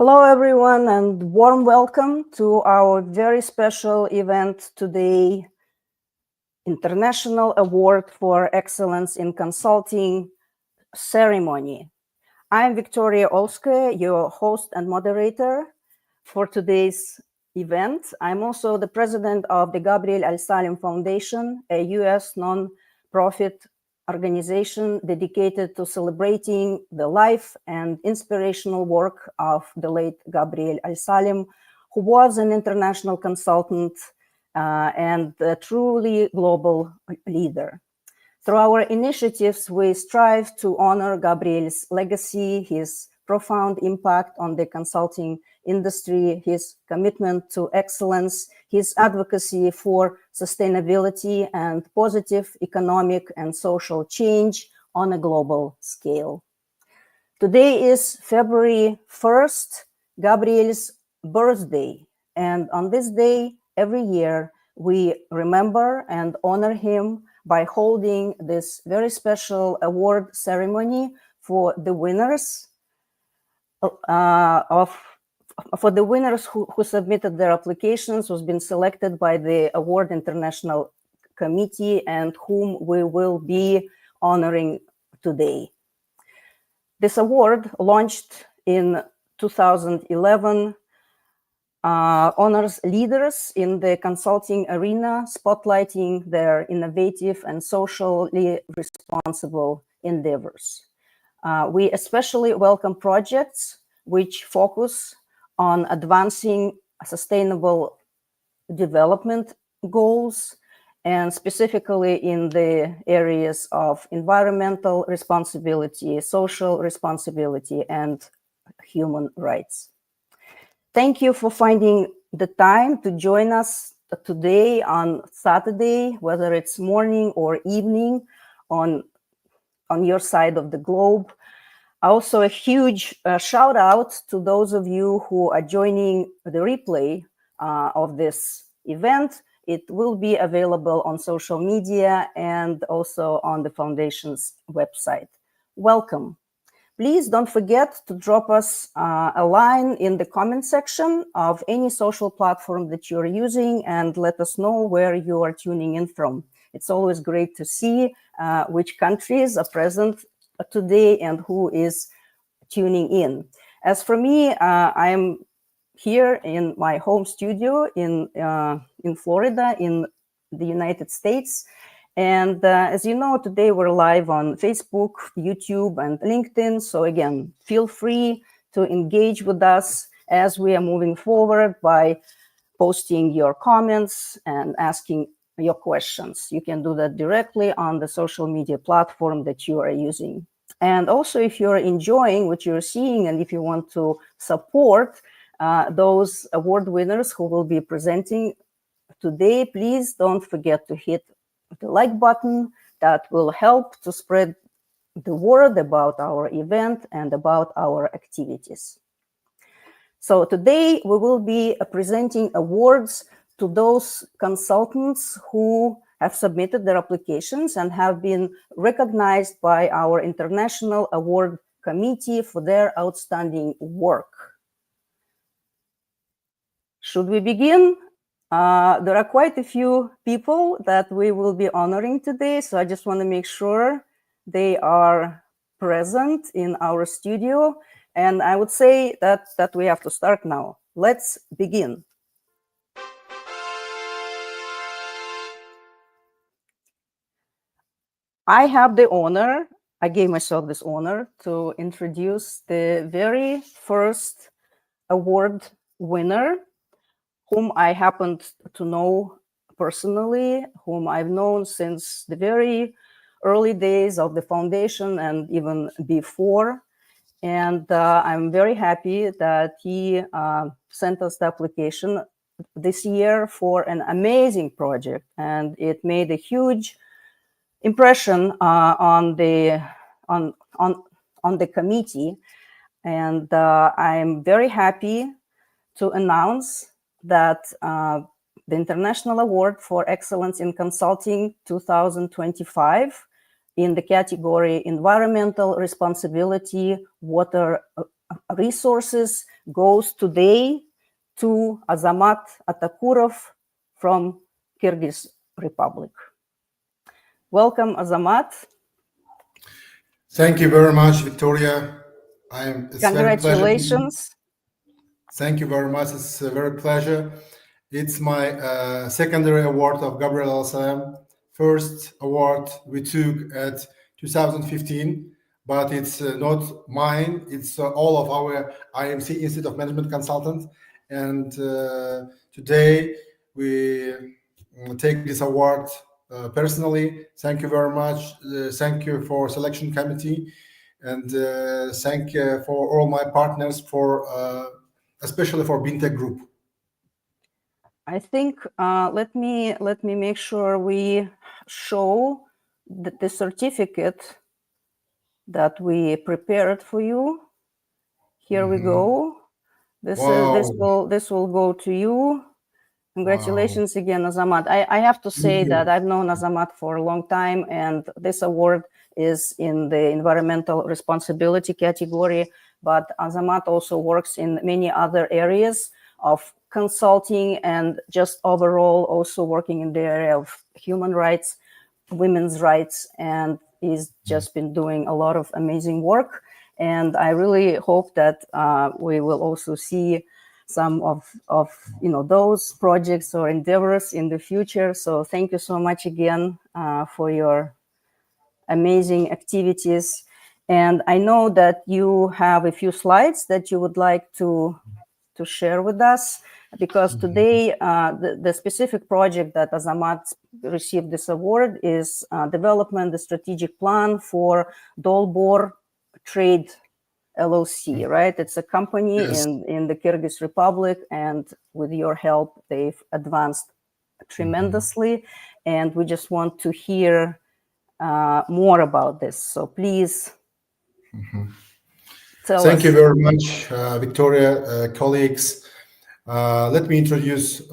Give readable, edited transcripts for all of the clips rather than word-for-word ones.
Hello, everyone, and warm welcome to our very special event today, International Award for Excellence in Consulting ceremony. I'm Victoria Olskaya, your host and moderator for today's event. I'm also the president of the Gabriel Al-Salem Foundation, a U.S. non-profit organization dedicated to celebrating the life and inspirational work of the late Gabriel Al-Salem, who was an international consultant and a truly global leader. Through our initiatives, we strive to honor Gabriel's legacy, his profound impact on the consulting industry, his commitment to excellence, his advocacy for sustainability and positive economic and social change on a global scale. Today is February 1st, Gabriel's birthday, and on this day, every year, we remember and honor him by holding this very special award ceremony for the winners who submitted their applications, who's been selected by the Award International Committee and whom we will be honoring today. This award, launched in 2011, honors leaders in the consulting arena, spotlighting their innovative and socially responsible endeavors. We especially welcome projects which focus on advancing sustainable development goals, and specifically in the areas of environmental responsibility, social responsibility, and human rights. Thank you for finding the time to join us today on Saturday, whether it's morning or evening on your side of the globe. Also, a huge shout out to those of you who are joining the replay of this event. It will be available on social media and also on the Foundation's website. Welcome. Please don't forget to drop us a line in the comment section of any social platform that you're using and let us know where you are tuning in from. It's always great to see which countries are present today and who is tuning in. As for me, I'm here in my home studio in Florida, in the United States. And as you know, today we're live on Facebook, YouTube, and LinkedIn. So again, feel free to engage with us as we are moving forward by posting your comments and asking your questions. You can do that directly on the social media platform that you are using. And also, if you're enjoying what you're seeing and if you want to support those award winners who will be presenting today, please don't forget to hit the like button. That will help to spread the word about our event and about our activities. So today we will be presenting awards to those consultants who have submitted their applications and have been recognized by our International Award Committee for their outstanding work. Should we begin? There are quite a few people that we will be honoring today, so I just want to make sure they are present in our studio. And I would say that we have to start now. Let's begin. I have the honor, I gave myself this honor to introduce the very first award winner, whom I happened to know personally, whom I've known since the very early days of the foundation and even before. And I'm very happy that he sent us the application this year for an amazing project. And it made a huge impression on the committee. And I'm very happy to announce that the International Award for Excellence in Consulting 2025 in the category Environmental Responsibility, Water Resources goes today to Azamat Atakurov from Kyrgyz Republic. Welcome, Azamat. Thank you very much, Victoria. Congratulations. Thank you very much. It's a very pleasure. It's my secondary award of Gabriel Al-Salem. First award we took at 2015, but it's not mine. It's all of our IMC Institute of Management Consultants. And today we take this award personally. Thank you very much. Thank you for selection committee, and thank you for all my partners for especially for BINTEC Group. I think let me make sure we show the certificate that we prepared for you. Here we go. This will go to you. Congratulations again, Azamat. I have to say that I've known Azamat for a long time, and this award is in the environmental responsibility category, but Azamat also works in many other areas of consulting and just overall also working in the area of human rights, women's rights, and he's just been doing a lot of amazing work. And I really hope that we will also see some of those projects or endeavors in the future. So thank you so much again for your amazing activities. And I know that you have a few slides that you would like to share with us, because today the specific project that Azamat received this award is development the strategic plan for Dolbor Trade LLC, right? It's a company in the Kyrgyz Republic, and with your help, they've advanced tremendously. And we just want to hear more about this. So please tell us. Thank you very much, Victoria, colleagues. Let me introduce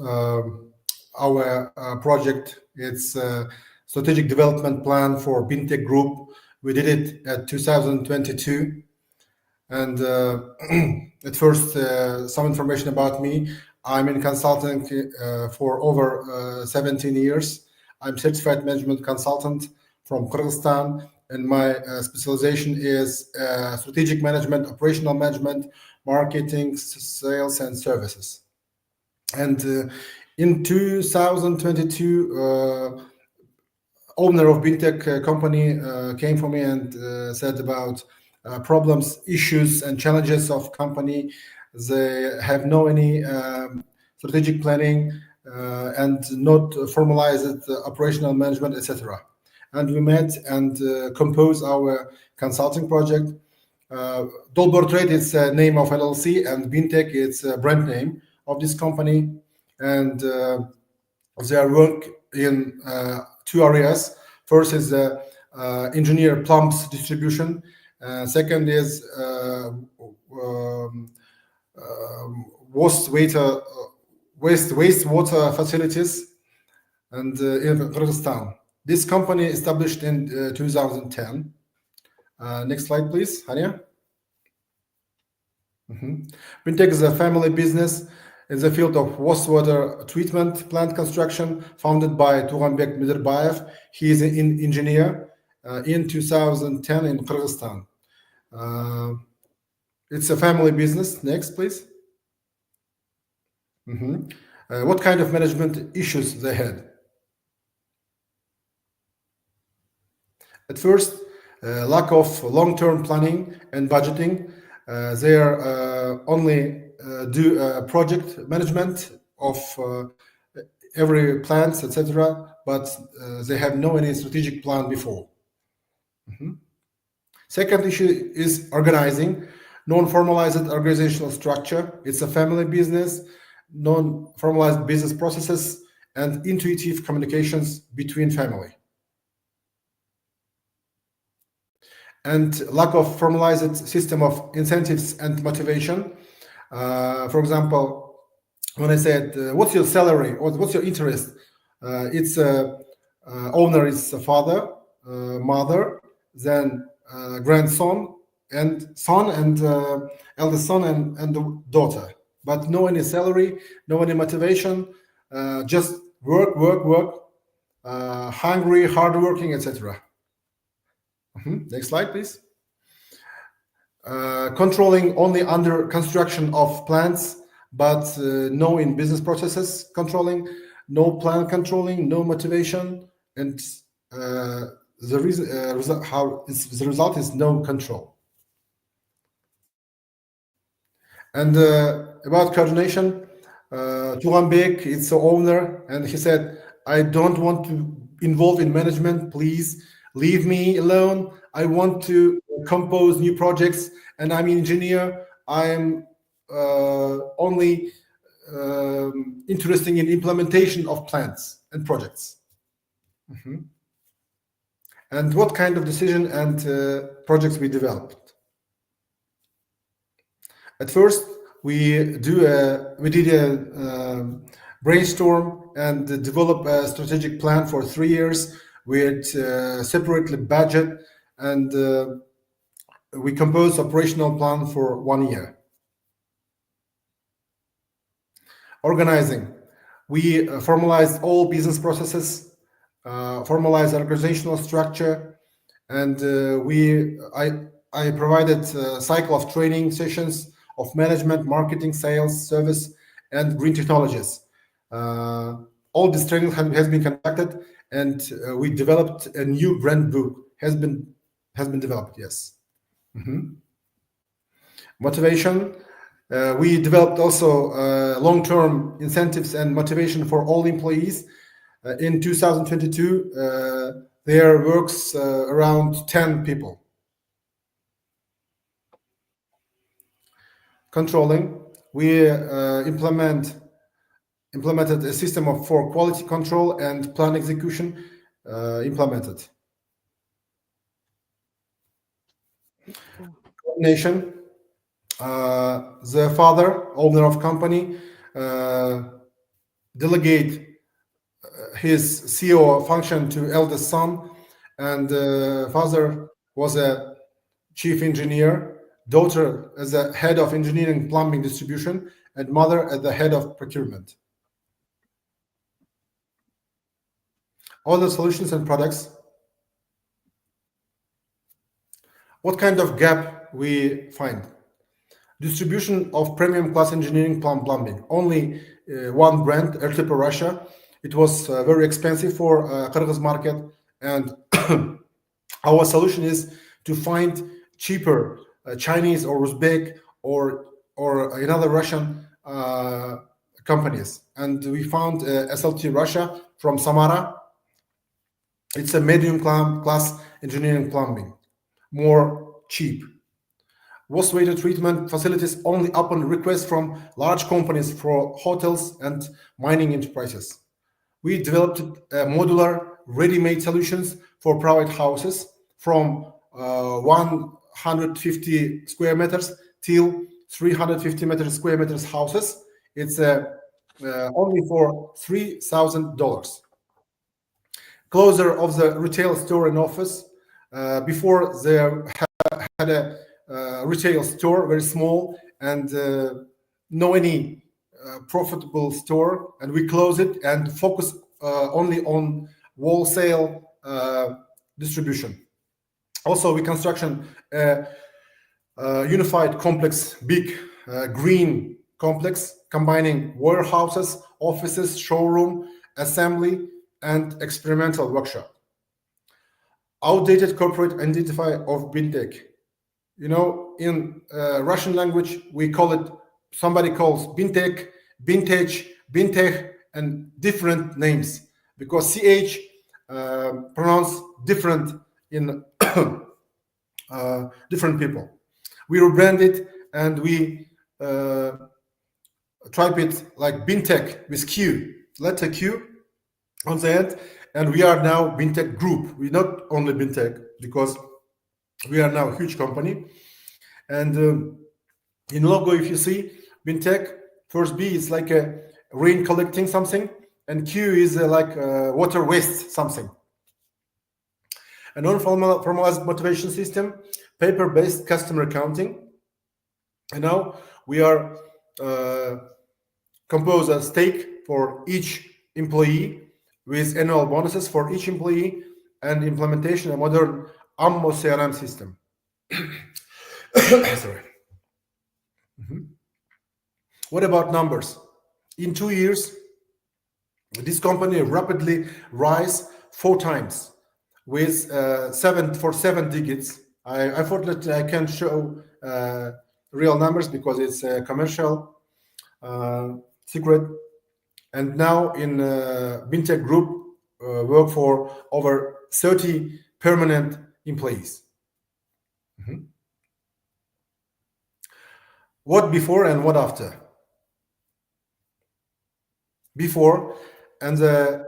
our project. It's a strategic development plan for BINTEC Group. We did it at 2022. And at first, some information about me. I'm in consulting for over 17 years. I'm certified management consultant from Kyrgyzstan, and my specialization is strategic management, operational management, marketing, sales, and services. And in 2022, owner of BINTEC company came for me and said about problems, issues, and challenges of company. They have no any strategic planning and not formalized operational management, etc. And we met and composed our consulting project. Dolbor Trade is the name of LLC, and BINTEC is a brand name of this company. And they work in two areas. First is the engineer pumps distribution. Second is wastewater facilities, and in Kyrgyzstan. This company established in 2010. Next slide, please, Hania. BINTEC is a family business in the field of wastewater treatment plant construction, founded by Turanbek Midirbayev. He is an engineer in 2010 in Kyrgyzstan. It's a family business. Next, please. What kind of management issues they had? At first, lack of long-term planning and budgeting. They are only do project management of every plants, etc. But they have no any strategic plan before. Second issue is organizing, non-formalized organizational structure. It's a family business, non-formalized business processes, and intuitive communications between family. And lack of formalized system of incentives and motivation. For example, when I said, what's your salary or what's your interest? It's owner is a father, mother, then grandson, eldest son and the daughter, but no any salary, no any motivation, just work, hungry, hardworking, etc. Next slide, please. Controlling only under construction of plants, but no in business processes controlling, no plan controlling, no motivation, and the result is no control. And about coordination, Turan Bek, it's the owner, and he said, I don't want to involve in management, please leave me alone. I want to compose new projects, and I'm an engineer. I'm only interested in implementation of plans and projects. And what kind of decision and projects we developed? At first, we did a brainstorm and develop a strategic plan for 3 years with separately budget, and we composed operational plan for 1 year. Organizing, we formalized all business processes, formalized organizational structure, and I provided a cycle of training sessions of management, marketing, sales, service, and green technologies. All this training has been conducted, and we developed a new brand book. Has been developed. Yes. Motivation. We developed also long-term incentives and motivation for all employees. In 2022, there works around 10 people. Controlling, we implemented a system for quality control and plan execution implemented. Coordination, the father, owner of company, delegate his CEO function to eldest son, and father was a chief engineer, daughter as a head of engineering, plumbing, distribution, and mother as the head of procurement. Other solutions and products. What kind of gap we find? Distribution of premium class engineering plumbing. Only one brand, Ertepe Russia. It was very expensive for Kyrgyz market, and our solution is to find cheaper Chinese or Uzbek or another Russian companies, and we found SLT Russia from Samara. It's a medium class engineering plumbing, more cheap. Wastewater treatment facilities only upon request from large companies for hotels and mining enterprises. We developed modular, ready-made solutions for private houses from 150 square meters till 350 square meters houses. It's only for $3,000. Closure of the retail store and office. Before there had a retail store, very small, and no any profitable store, and we close it and focus only on wholesale distribution. Also, we construction unified complex, big green complex combining warehouses, offices, showroom, assembly, and experimental workshop. Outdated corporate identity of Bintech. You know, in Russian language, we call it, somebody calls Bintech, Vintage, Bintech, and different names, because CH pronounced different in different people. We rebranded and we type it like Bintech with Q, letter Q on the end, and we are now Bintech Group. We're not only Bintech, because we are now a huge company. And in logo, if you see Bintech, first B is like a rain collecting something, and Q is like water waste something. A non-formalized motivation system, paper-based customer accounting. And now we are compose a stake for each employee with annual bonuses for each employee and implementation of a modern AMMO CRM system. Sorry. What about numbers? In 2 years, this company rapidly rise 4 times with 7 digits. Unfortunately, I can't show real numbers because it's a commercial secret. And now in Bintech Group work for over 30 permanent employees. What before and what after? Before, and the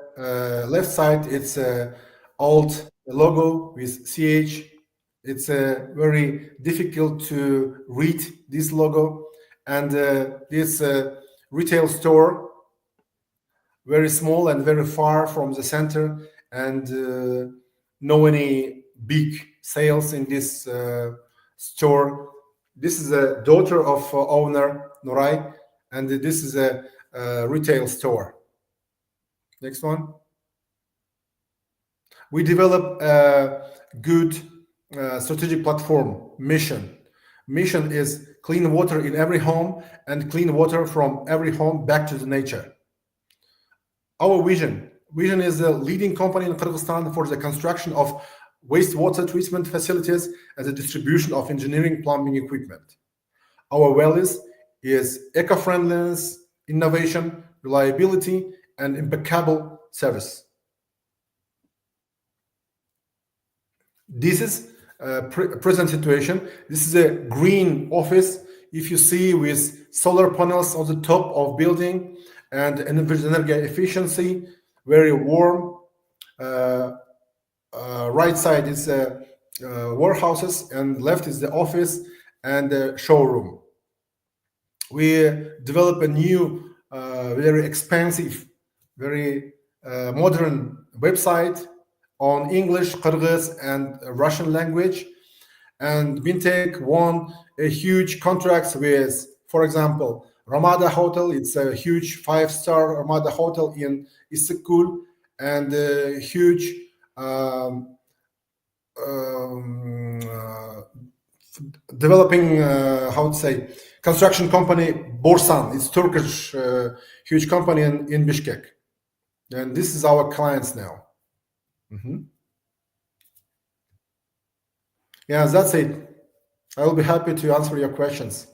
left side, it's a old logo with CH. It's very difficult to read this logo, and this retail store, very small and very far from the center, and no any big sales in this store. This is a daughter of owner Nuray, and this is a retail store. Next one. We develop a good strategic platform mission. Mission is clean water in every home and clean water from every home back to the nature. Our vision is a leading company in Kyrgyzstan for the construction of wastewater treatment facilities and the distribution of engineering plumbing equipment. Our values is eco-friendliness, innovation, reliability, and impeccable service. This is a present situation. This is a green office. If you see, with solar panels on the top of building and energy efficiency, very warm. Right side is warehouses, and left is the office and the showroom. We develop a new, very expensive, very modern website on English, Kyrgyz, and Russian language. And Bintech won a huge contracts with, for example, Ramada Hotel. It's a huge 5-star Ramada Hotel in Istanbul, and a huge developing, construction company, Borsan. It's Turkish huge company in Bishkek. And this is our clients now. Yeah, that's it. I will be happy to answer your questions.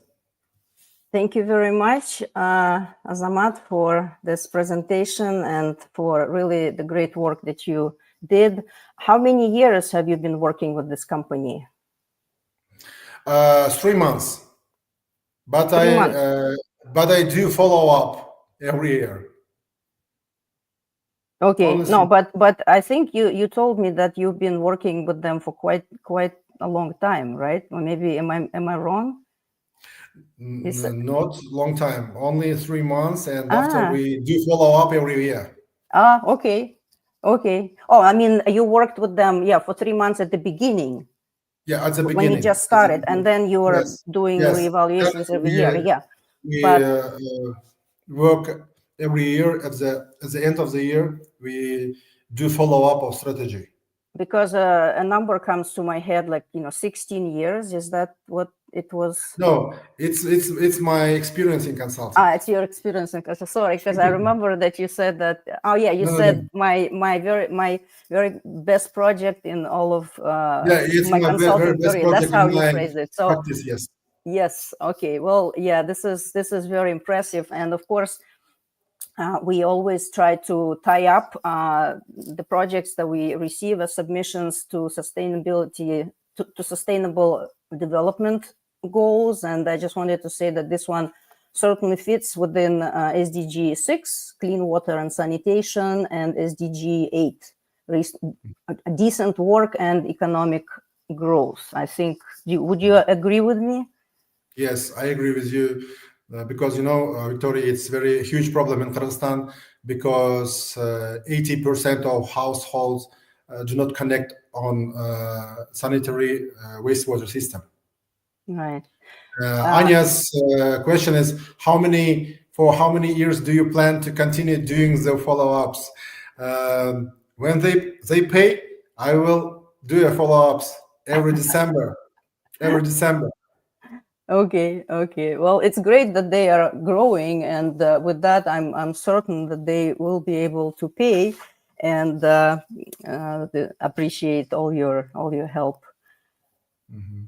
Thank you very much, Azamat, for this presentation and for really the great work that you did. How many years have you been working with this company? 3 months. But I do follow up every year. Okay, Honestly. no, but I think you told me that you've been working with them for quite a long time, right? Or maybe am I wrong? Not long time, only 3 months, and after we do follow up every year. Okay. Oh, I mean, you worked with them, for 3 months at the beginning. Yeah, at the beginning. When you just started, and then you were doing reevaluations every year. Yeah. We work every year at the end of the year. We do follow up of strategy. Because a number comes to my head, like 16 years. Is that what it was? No, it's my experience in consulting. It's your experience in consulting. Sorry, because I remember that you said that. Oh yeah, you said my very best project in all of it's my consulting best career. That's how you in phrased it. So practice, yes. Yes. Okay. Well, yeah. This is very impressive, and of course, we always try to tie up the projects that we receive as submissions to sustainability, to sustainable development goals. And I just wanted to say that this one certainly fits within SDG 6, clean water and sanitation, and SDG 8, decent work and economic growth. I think, would you agree with me? Yes, I agree with you. Because Victoria, it's very huge problem in Kyrgyzstan, because 80% of households do not connect on sanitary wastewater system. Right. Anya's question is, for how many years do you plan to continue doing the follow-ups? When they pay, I will do a follow-ups every December. Every December. Okay. Well, it's great that they are growing, and with that, I'm certain that they will be able to pay and appreciate all your help. Mm-hmm.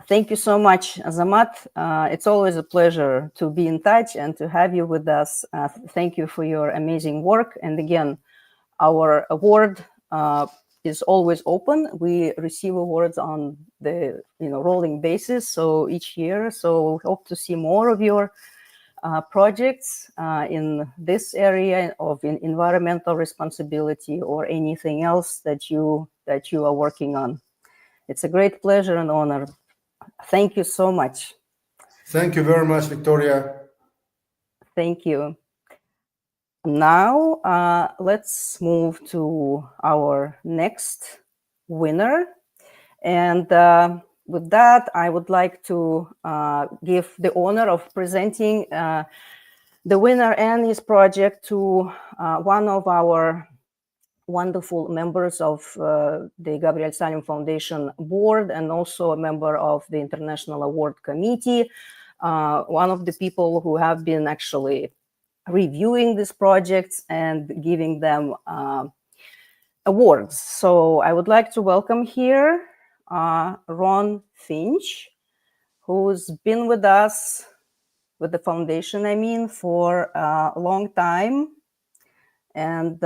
Thank you so much, Azamat. It's always a pleasure to be in touch and to have you with us. Thank you for your amazing work. And again, our award is always open. We receive awards on the rolling basis, so each year. So we hope to see more of your projects in this area of environmental responsibility or anything else that you are working on. It's a great pleasure and honor. Thank you so much. Thank you very much, Victoria. Thank you. Now, let's move to our next winner. And with that, I would like to give the honor of presenting the winner and his project to one of our wonderful members of the Gabriel Al-Salem Foundation board and also a member of the International Award Committee, one of the people who have been actually reviewing these projects and giving them awards. So I would like to welcome here Ron Finch, who's been with us, with the foundation, for a long time. And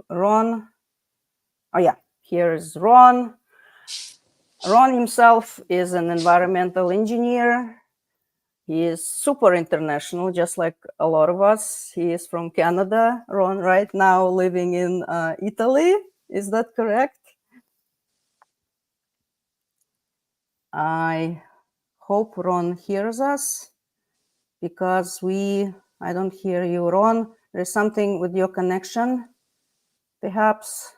Ron, here is Ron. Ron himself is an environmental engineer. He is super international, just like a lot of us. He is from Canada. Ron, right now living in Italy. Is that correct? I hope Ron hears us, because I don't hear you, Ron. There's something with your connection, perhaps.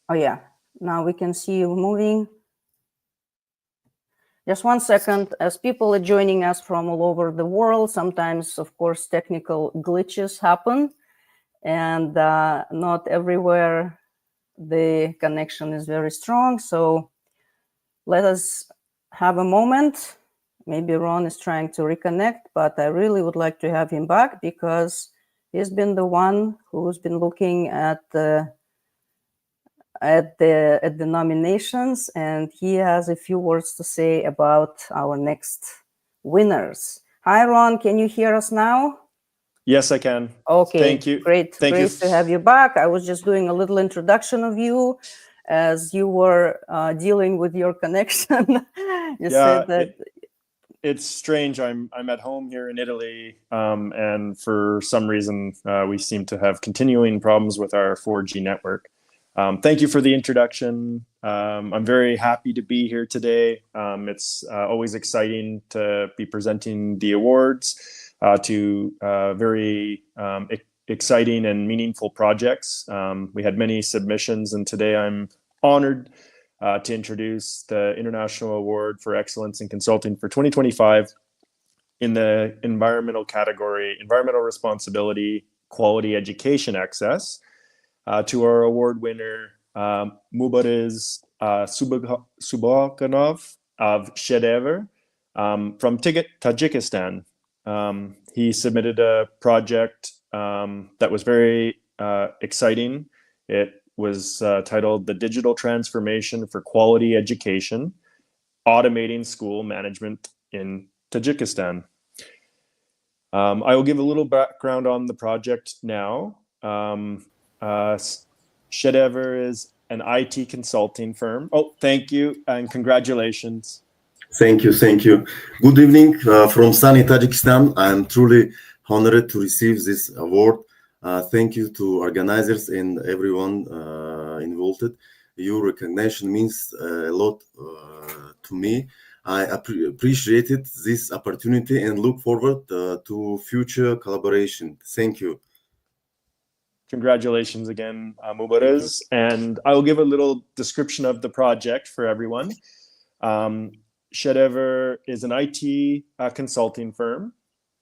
Oh yeah, now we can see you moving. Just one second. As people are joining us from all over the world, sometimes, of course, technical glitches happen, and not everywhere the connection is very strong. So let us have a moment. Maybe Ron is trying to reconnect, but I really would like to have him back, because he's been the one who's been looking at the nominations, and he has a few words to say about our next winners. Hi, Ron. Can you hear us now? Yes, I can. Okay. Thank you. Great. Thank Great to have you back. I was just doing a little introduction of you as you were dealing with your connection. You said that it's strange. I'm at home here in Italy, and for some reason we seem to have continuing problems with our 4G network. Thank you for the introduction. I'm very happy to be here today. It's always exciting to be presenting the awards to very exciting and meaningful projects. We had many submissions, and today I'm honored to introduce the International Award for Excellence in Consulting for 2025 in the environmental category, Environmental Responsibility, Quality Education Access, to our award winner, Mubariz Subakhanov of Shedever from Tajikistan. He submitted a project that was very exciting. It was titled The Digital Transformation for Quality Education, Automating School Management in Tajikistan. I will give a little background on the project now. Shedever is an IT consulting firm. Oh, thank you and congratulations. Thank you. Good evening from sunny Tajikistan. I'm truly honored to receive this award. Thank you to organizers and everyone involved. Your recognition means a lot to me. I appreciated this opportunity and look forward to future collaboration. Thank you. Congratulations again, Mubarez. And I will give a little description of the project for everyone. Shedever is an IT consulting firm,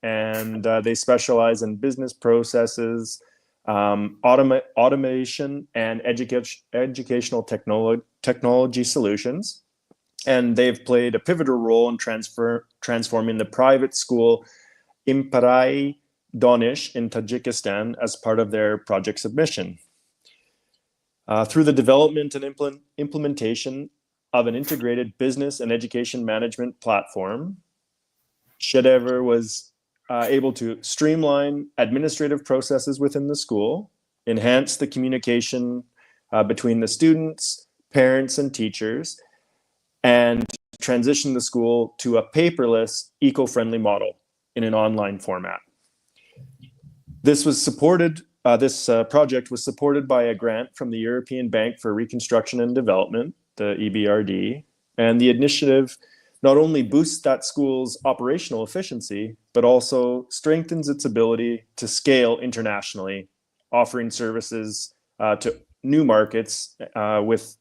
and they specialize in business processes, automation, and educational technology solutions. And they've played a pivotal role in transforming the private school Imperai Donish in Tajikistan as part of their project submission. Through the development and implementation of an integrated business and education management platform, Shedever was able to streamline administrative processes within the school, enhance the communication between the students, parents, and teachers, and transition the school to a paperless, eco-friendly model in an online format. This project was supported by a grant from the European Bank for Reconstruction and Development, the EBRD, and the initiative not only boosts that school's operational efficiency, but also strengthens its ability to scale internationally, offering services to new markets with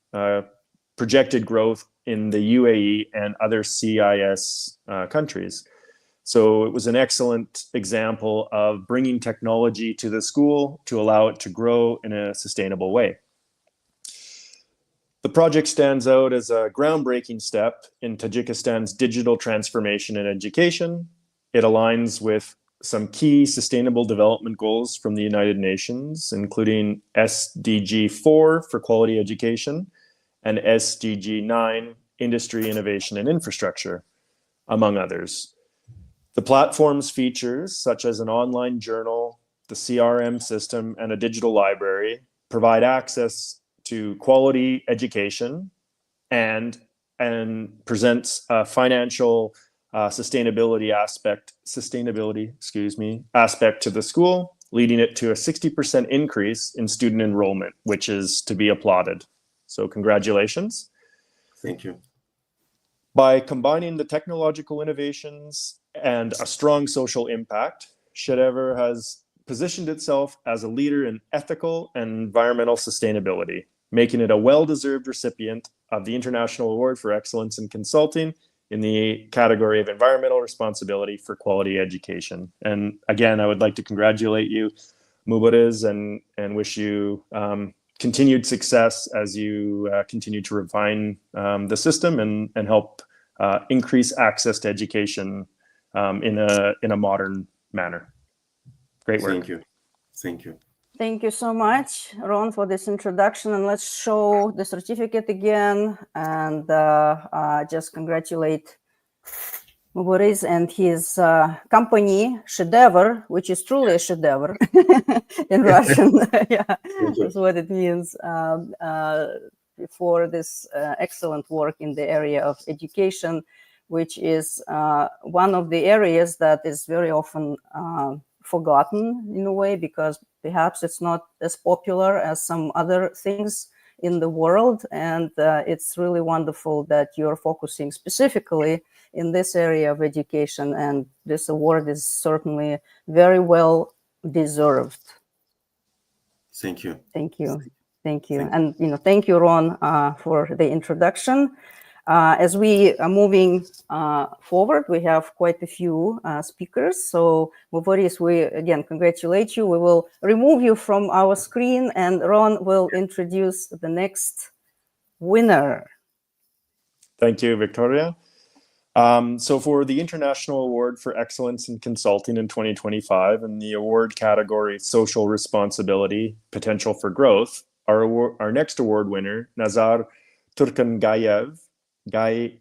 projected growth in the UAE and other CIS countries. So it was an excellent example of bringing technology to the school to allow it to grow in a sustainable way. The project stands out as a groundbreaking step in Tajikistan's digital transformation in education. It aligns with some key sustainable development goals from the United Nations, including SDG 4 for quality education and SDG 9, industry, innovation, and infrastructure, among others. The platform's features, such as an online journal, the CRM system, and a digital library, provide access to quality education and presents a financial sustainability aspect to the school, leading it to a 60% increase in student enrollment, which is to be applauded. So congratulations. Thank you. By combining the technological innovations and a strong social impact, Shedever has positioned itself as a leader in ethical and environmental sustainability, making it a well-deserved recipient of the International Award for Excellence in Consulting in the category of environmental responsibility for quality education. And again, I would like to congratulate you, Mubarez, and wish you continued success as you continue to refine the system and help increase access to education in a modern manner. Great work. Thank you. Thank you. Thank you so much, Ron, for this introduction. And let's show the certificate again and just congratulate Mubarez and his company, Shedever, which is truly a Shedever in Russian. Yeah, that's what it means, for this excellent work in the area of education, which is one of the areas that is very often forgotten in a way, because perhaps it's not as popular as some other things in the world. And it's really wonderful that you're focusing specifically in this area of education. And this award is certainly very well deserved. Thank you. Thank you. Thank you. And, thank you, Ron, for the introduction. As we are moving forward, we have quite a few speakers. So, Mubarez, we again congratulate you. We will remove you from our screen, and Ron will introduce the next winner. Thank you, Victoria. So for the International Award for Excellence in Consulting in 2025, in the award category Social Responsibility, Potential for Growth, our next award winner, Nazar Turkangaziev, from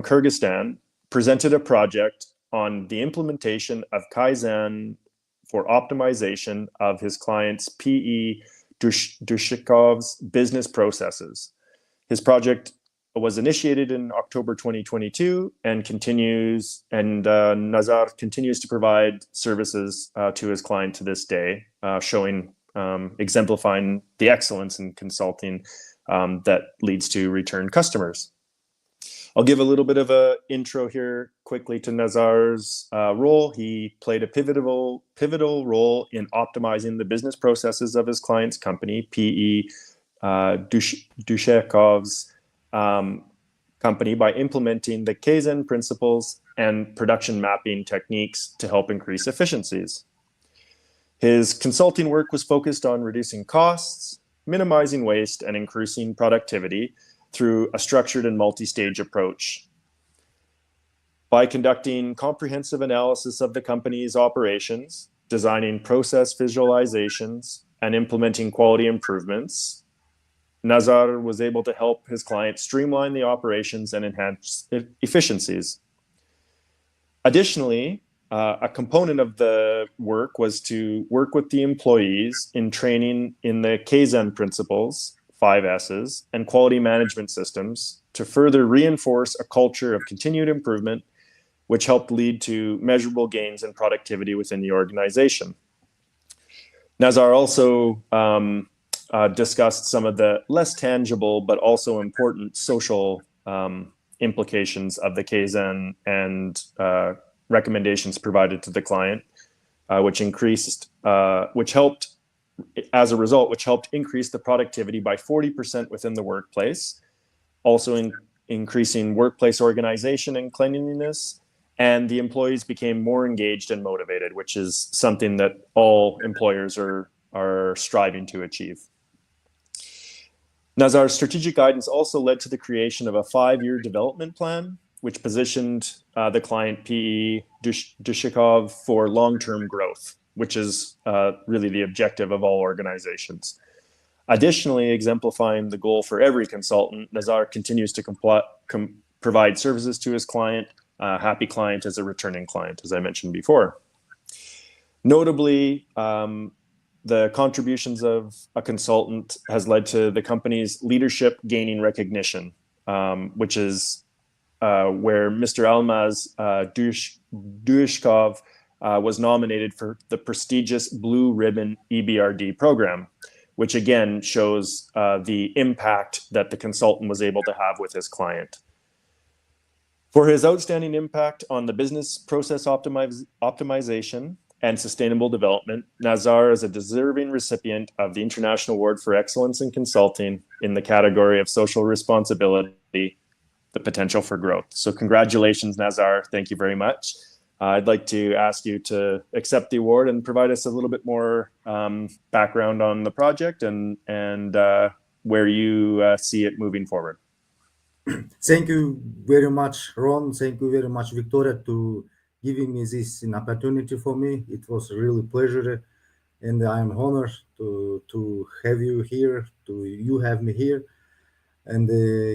Kyrgyzstan, presented a project on the implementation of Kaizen for optimization of his client's P.E. Dushikov's business processes. His project was initiated in October 2022 and Nazar continues to provide services to his client to this day, exemplifying the excellence in consulting that leads to return customers. I'll give a little bit of an intro here quickly to Nazar's role. He played a pivotal role in optimizing the business processes of his client's company, P.E. Dushekov's company, by implementing the Kaizen principles and production mapping techniques to help increase efficiencies. His consulting work was focused on reducing costs, minimizing waste, and increasing productivity through a structured and multi-stage approach. By conducting comprehensive analysis of the company's operations, designing process visualizations, and implementing quality improvements, Nazar was able to help his client streamline the operations and enhance efficiencies. Additionally, a component of the work was to work with the employees in training in the Kaizen principles, 5 S's, and quality management systems to further reinforce a culture of continued improvement, which helped lead to measurable gains in productivity within the organization. Nazar also discussed some of the less tangible but also important social implications of the Kaizen and recommendations provided to the client, which helped increase the productivity by 40% within the workplace, also increasing workplace organization and cleanliness, and the employees became more engaged and motivated, which is something that all employers are striving to achieve. Nazar's strategic guidance also led to the creation of a 5-year development plan, which positioned the client P.E. Dushikov for long-term growth, which is really the objective of all organizations. Additionally, exemplifying the goal for every consultant, Nazar continues to provide services to his client. Happy client is a returning client, as I mentioned before. Notably, the contributions of a consultant has led to the company's leadership gaining recognition, which is where Mr. Almaz Dushkov was nominated for the prestigious Blue Ribbon EBRD program, which again shows the impact that the consultant was able to have with his client. For his outstanding impact on the business process optimization and sustainable development, Nazar is a deserving recipient of the International Award for Excellence in Consulting in the category of Social Responsibility, the Potential for Growth. So congratulations, Nazar. Thank you very much. I'd like to ask you to accept the award and provide us a little bit more background on the project and where you see it moving forward. Thank you very much, Ron. Thank you very much, Victoria, to giving me this an opportunity for me. It was really pleasure, and I'm honored to have you here. You have me here, and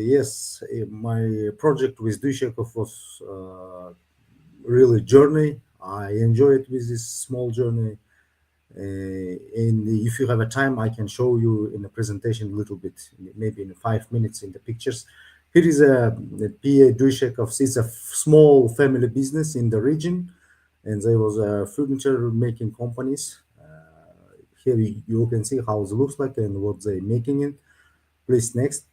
yes, my project with Dushekov was really journey. I enjoyed with this small journey, and if you have a time, I can show you in the presentation a little bit, maybe in 5 minutes in the pictures. Here is a P.A. Dushekov. It's a small family business in the region, and there was a furniture making companies. Here you can see how it looks like and what they're making it. Please, next.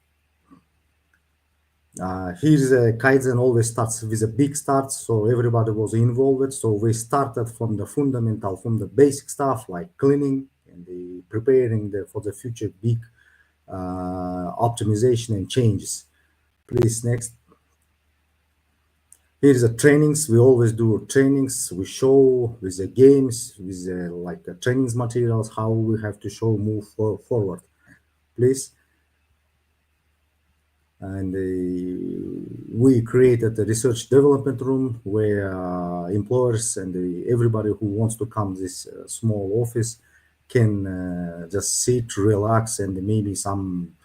Here's a Kaizen always starts with a big start, so everybody was involved. So we started from the fundamental, from the basic stuff like cleaning and preparing for the future big optimization and changes. Please, next. Here's the trainings. We always do trainings. We show with the games, with like the trainings materials, how we have to move forward. Please. And we created a research development room where employers and everybody who wants to come to this small office can just sit, relax, and maybe some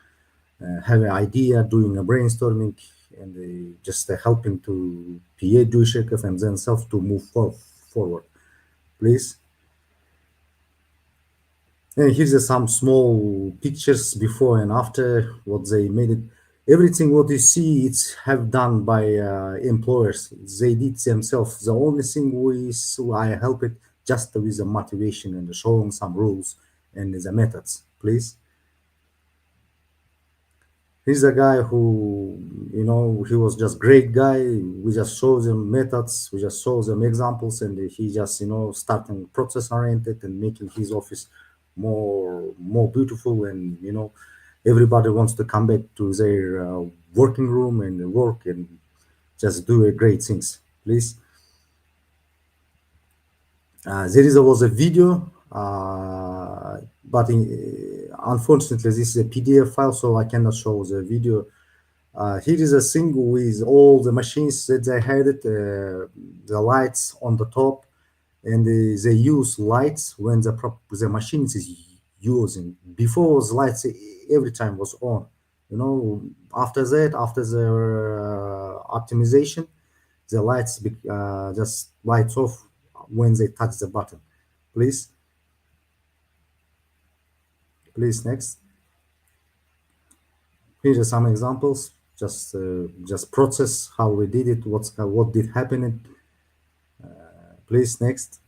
have an idea, doing a brainstorming, and just helping to P.A. Dushekov and themselves to move forward. Please. And here's some small pictures before and after what they made it. Everything what you see, it's have done by employers. They did themselves. The only thing I help it just with the motivation and showing some rules and the methods. Please. He's a guy who, you know, he was just great guy. We just show them methods, we just show them examples, and he just, you know, starting process oriented and making his office more beautiful. And you know, everybody wants to come back to their working room and work and just do a great things. Please. Was a video, but unfortunately, this is a PDF file, so I cannot show the video. Here is a thing with all the machines that they had it, the lights on the top, and they use lights when the machines is using. Before the lights every time was on, you know. After that, after the optimization, the lights just lights off when they touch the button. Please next. Here are some examples, just process how we did it, what did happen. Please next.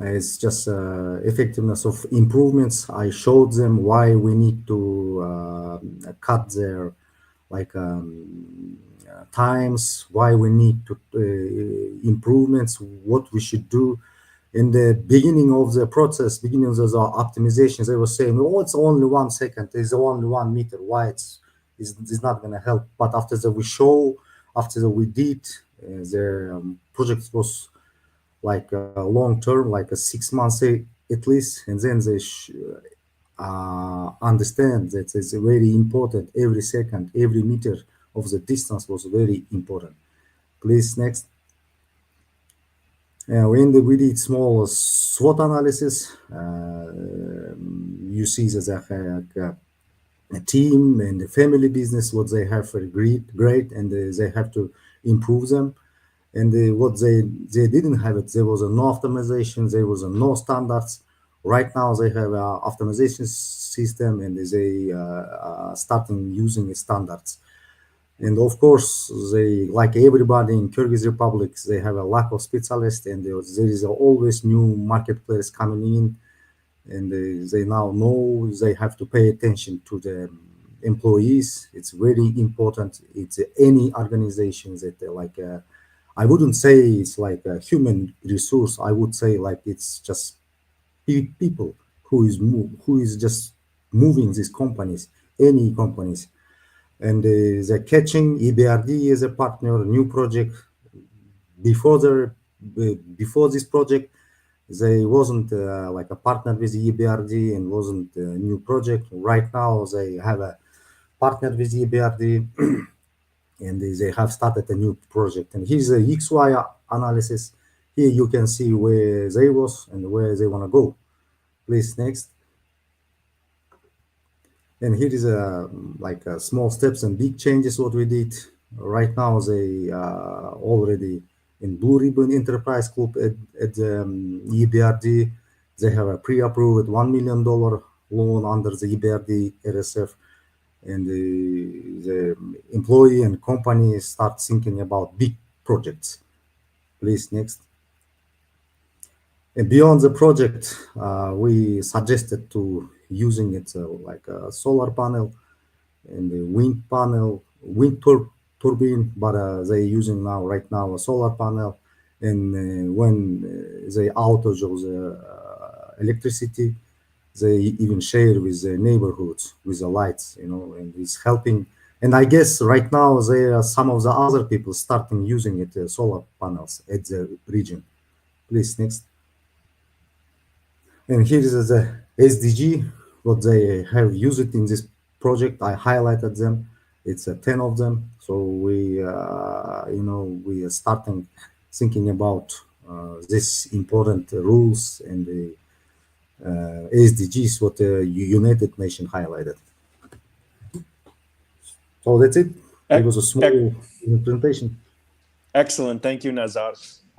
It's just effectiveness of improvements. I showed them why we need to cut their times, why we need to improvements, what we should do. In the beginning of the process, beginning of the optimizations, they were saying, oh, it's only 1 second, it's only 1 meter, why it's not going to help. But after that we did, their project was like long term, like a 6 months at least, and then they understand that it's very important. Every second, every meter of the distance was very important. Please next. When we did small SWOT analysis, you see that they have a team and a family business, what they have for great, and they have to improve them. And what they didn't have it, there was no optimization, there was no standards. Right now they have an optimization system, and they starting using standards. And of course, they, like everybody in Kyrgyz Republic, they have a lack of specialists, and there is always new marketplace coming in, and they now know they have to pay attention to the employees. It's very important. It's any organization that I wouldn't say it's like a human resource. I would say like it's just people who is just moving these companies, any companies. And they're catching EBRD as a partner, new project. Before this project, they wasn't like a partner with EBRD and wasn't a new project. Right now, they have a partner with EBRD and they have started a new project. And here's a XY analysis. Here you can see where they was and where they want to go. Please next. And here is small steps and big changes what we did. Right now they already in Blue Ribbon Enterprise Club at the EBRD. They have a pre-approved $1 million loan under the EBRD RSF. And the employee and company start thinking about big projects. Please next. And beyond the project, we suggested to using it like a solar panel and the wind turbine, but they're using right now a solar panel. And when they outage of the electricity, they even share with the neighborhoods with the lights, you know, and it's helping. And I guess right now there are some of the other people starting using it, solar panels at the region. Please next. And here is the SDG, what they have used in this project. I highlighted them. It's 10 of them. So we are starting thinking about this important rules and the SDGs, what the United Nations highlighted. So that's it. It was a small presentation. Excellent. Thank you, Nazar.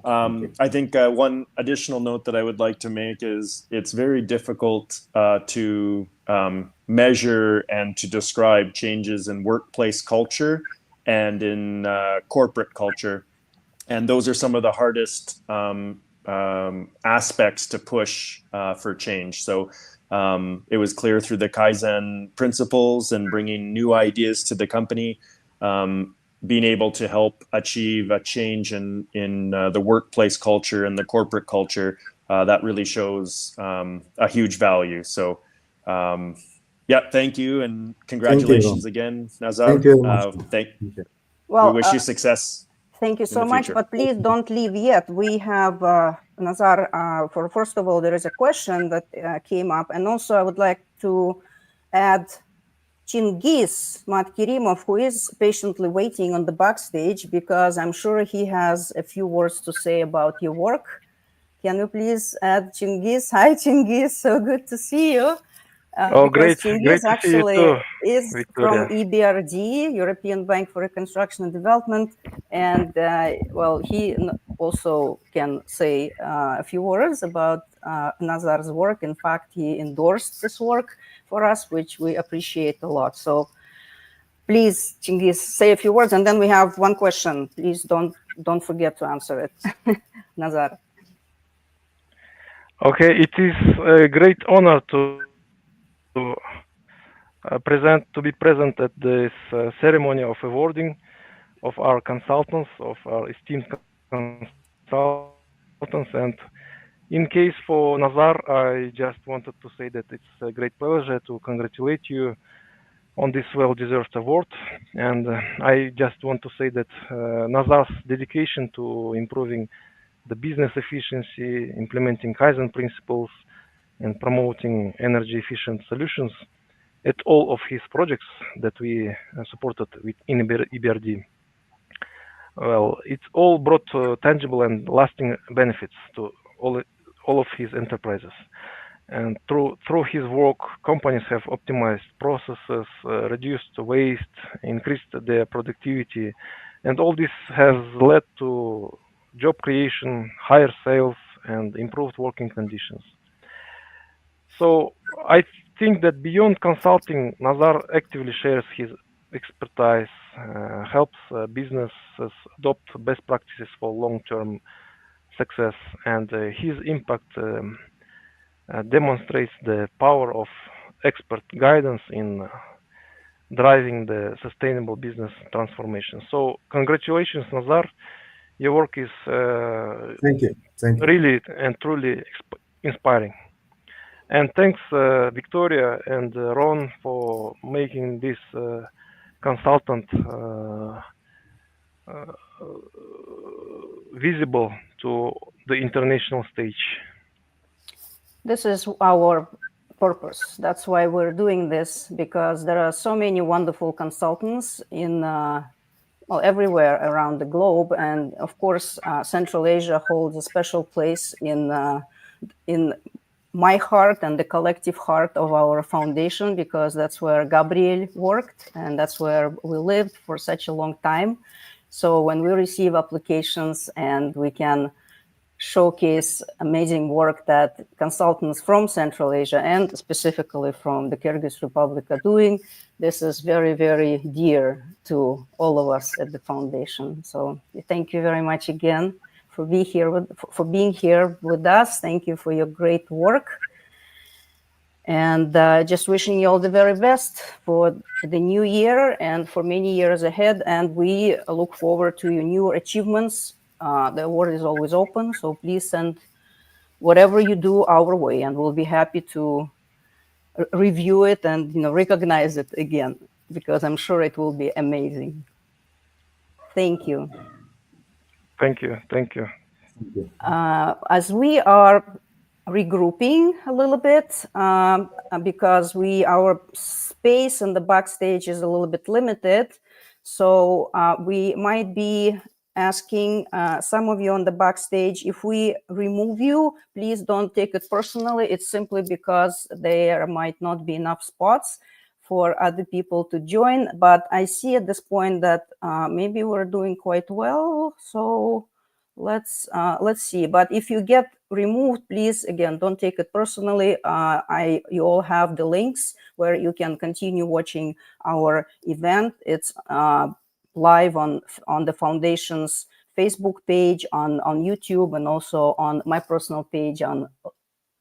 I think one additional note that I would like to make is it's very difficult to measure and to describe changes in workplace culture and in corporate culture. And those are some of the hardest aspects to push for change. So it was clear through the Kaizen principles and bringing new ideas to the company, being able to help achieve a change in the workplace culture and the corporate culture, that really shows a huge value. So yeah, thank you, and congratulations again, Nazar. Thank you very much. Well, we wish you success. Thank you so the much, future. but please don't leave yet. We have, Nazar, for first of all, there is a question that came up. And also I would like to add Chingiz Matkirimov, who is patiently waiting on the backstage, because I'm sure he has a few words to say about your work. Can you please add Chingiz? Hi, Chingiz. So good to see you. Great. Chingiz Great to see you actually too, is Victoria. from EBRD, European Bank for Reconstruction and Development. And well, he also can say a few words about Nazar's work. In fact, he endorsed this work for us, which we appreciate a lot. So please, Chingiz, say a few words, and then we have one question. Please don't forget to answer it. Nazar. Okay, it is a great honor to be present at this ceremony of awarding of our consultants, of our esteemed consultants. And in case for Nazar, I just wanted to say that it's a great pleasure to congratulate you on this well-deserved award. And I just want to say that Nazar's dedication to improving the business efficiency, implementing Kaizen principles, and promoting energy-efficient solutions at all of his projects that we supported in EBRD. Well, it's all brought tangible and lasting benefits to all of his enterprises. And through his work, companies have optimized processes, reduced waste, increased their productivity, and all this has led to job creation, higher sales, and improved working conditions. So I think that beyond consulting, Nazar actively shares his expertise, helps businesses adopt best practices for long-term success, and his impact demonstrates the power of expert guidance in driving the sustainable business transformation. So congratulations, Nazar. Your work is Thank you. Really and truly inspiring. And thanks, Victoria and Ron, for making this consultant visible to the international stage. This is our purpose. That's why we're doing this, because there are so many wonderful consultants in well, everywhere around the globe, and of course, Central Asia holds a special place in my heart and the collective heart of our foundation, because that's where Gabriel worked and that's where we lived for such a long time. So when we receive applications and we can showcase amazing work that consultants from Central Asia and specifically from the Kyrgyz Republic are doing, this is very, very dear to all of us at the foundation. So thank you very much again for being here with us. Thank you for your great work. And just wishing you all the very best for the new year and for many years ahead. And we look forward to your new achievements. The award is always open, so please send whatever you do our way, and we'll be happy to review it and recognize it again, because I'm sure it will be amazing. Thank you. Thank you. Thank you. As we are regrouping a little bit, because our space in the backstage is a little bit limited, so we might be asking some of you on the backstage, if we remove you, please don't take it personally. It's simply because there might not be enough spots for other people to join. But I see at this point that maybe we're doing quite well. So let's see. But if you get removed, please, again, don't take it personally. You all have the links where you can continue watching our event. It's live on the foundation's Facebook page, on YouTube, and also on my personal page on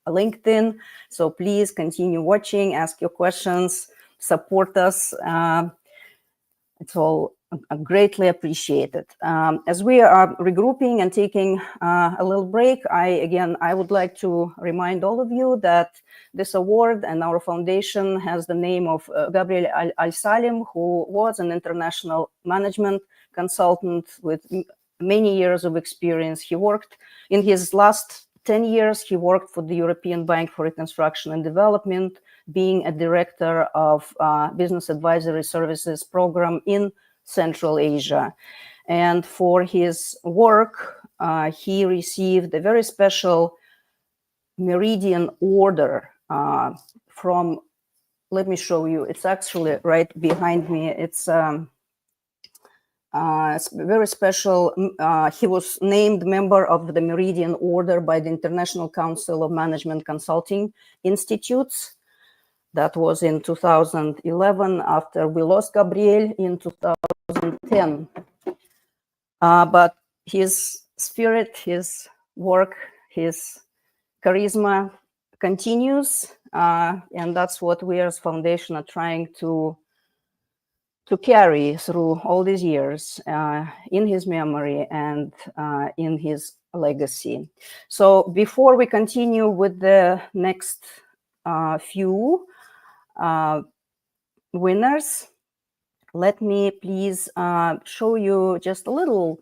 LinkedIn. So please continue watching, ask your questions, support us. It's all greatly appreciated. As we are regrouping and taking a little break, I would like to remind all of you that this award and our foundation has the name of Gabriel Al-Salem, who was an international management consultant with many years of experience. He worked in his last 10 years, he worked for the European Bank for Reconstruction and Development, being a director of Business Advisory Services program in Central Asia. And for his work, he received a very special Meridian Order from, let me show you, it's actually right behind me. It's very special. He was named member of the Meridian Order by the International Council of Management Consulting Institutes. That was in 2011, after we lost Gabriel in 2010. But his spirit, his work, his charisma continues. And that's what we as Foundation are trying to carry through all these years in his memory and in his legacy. So before we continue with the next few winners, let me please show you just a little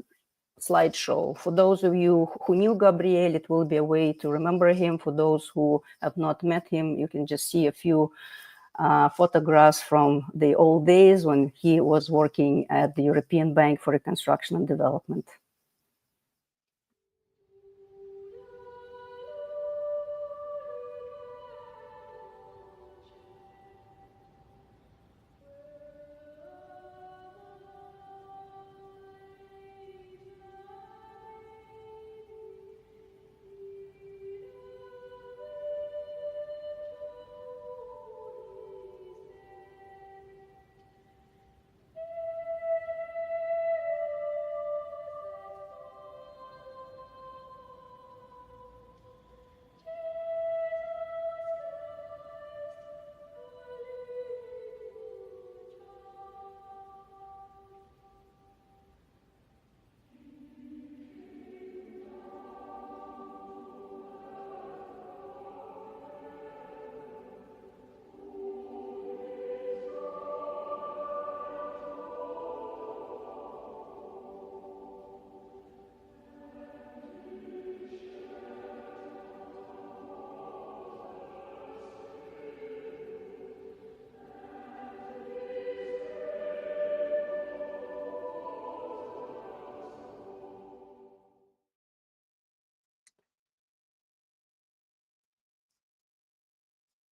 slideshow. For those of you who knew Gabriel, it will be a way to remember him. For those who have not met him, you can just see a few photographs from the old days when he was working at the European Bank for Reconstruction and Development.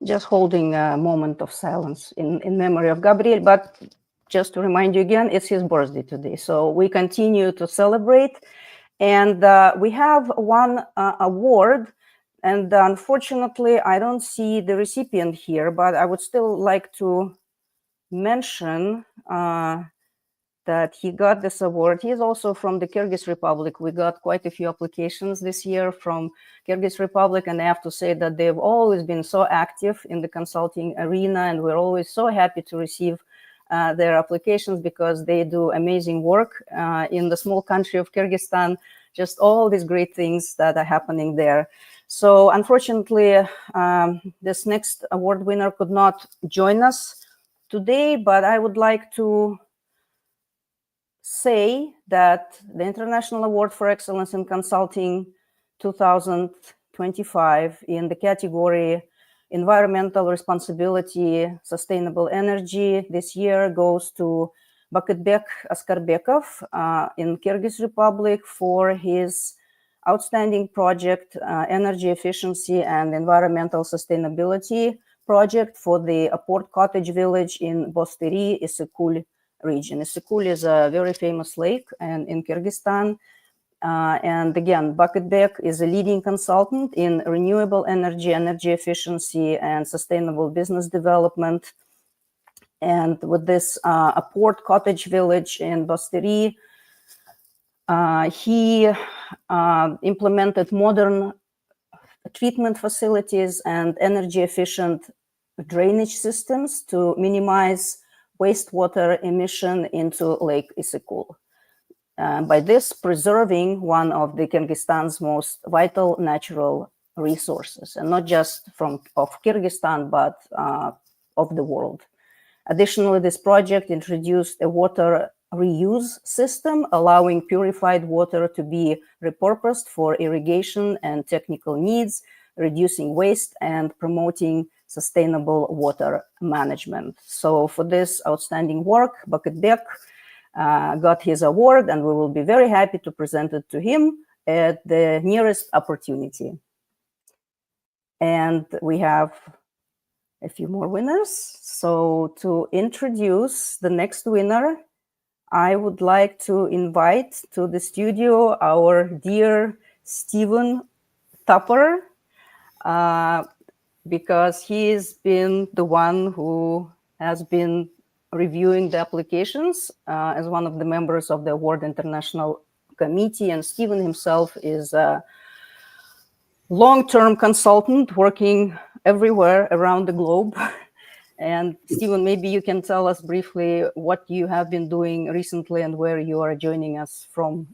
Just holding a moment of silence in memory of Gabriel. But just to remind you again, it's his birthday today. So we continue to celebrate. And we have one award. And unfortunately, I don't see the recipient here, but I would still like to mention that he got this award. He is also from the Kyrgyz Republic. We got quite a few applications this year from Kyrgyz Republic, and I have to say that they've always been so active in the consulting arena, and we're always so happy to receive their applications because they do amazing work in the small country of Kyrgyzstan, just all these great things that are happening there. So unfortunately, this next award winner could not join us today, but I would like to say that the International Award for Excellence in Consulting 2025 in the category Environmental Responsibility, Sustainable Energy this year goes to Bakıtbek Askarbekov in Kyrgyz Republic for his outstanding project, Energy Efficiency and Environmental Sustainability project for the Aport Cottage Village in Bostyry, Issyk region. Issyk is a very famous lake and in Kyrgyzstan. And again, Bakıtbek is a leading consultant in renewable energy, energy efficiency, and sustainable business development. And with this Aport Cottage Village in Bostyry, He implemented modern treatment facilities and energy efficient drainage systems to minimize wastewater emission into Lake Issyk-Kul. By this, preserving one of the Kyrgyzstan's most vital natural resources, and not just of Kyrgyzstan, but of the world. Additionally, this project introduced a water reuse system, allowing purified water to be repurposed for irrigation and technical needs, reducing waste and promoting sustainable water management. So for this outstanding work, Bakıtbek got his award, and we will be very happy to present it to him at the nearest opportunity. And we have a few more winners. So to introduce the next winner, I would like to invite to the studio our dear Stephen Tupper, because he's been the one who has been reviewing the applications as one of the members of the Award International Committee. And Stephen himself is a long-term consultant working everywhere around the globe. And Stephen, maybe you can tell us briefly what you have been doing recently and where you are joining us from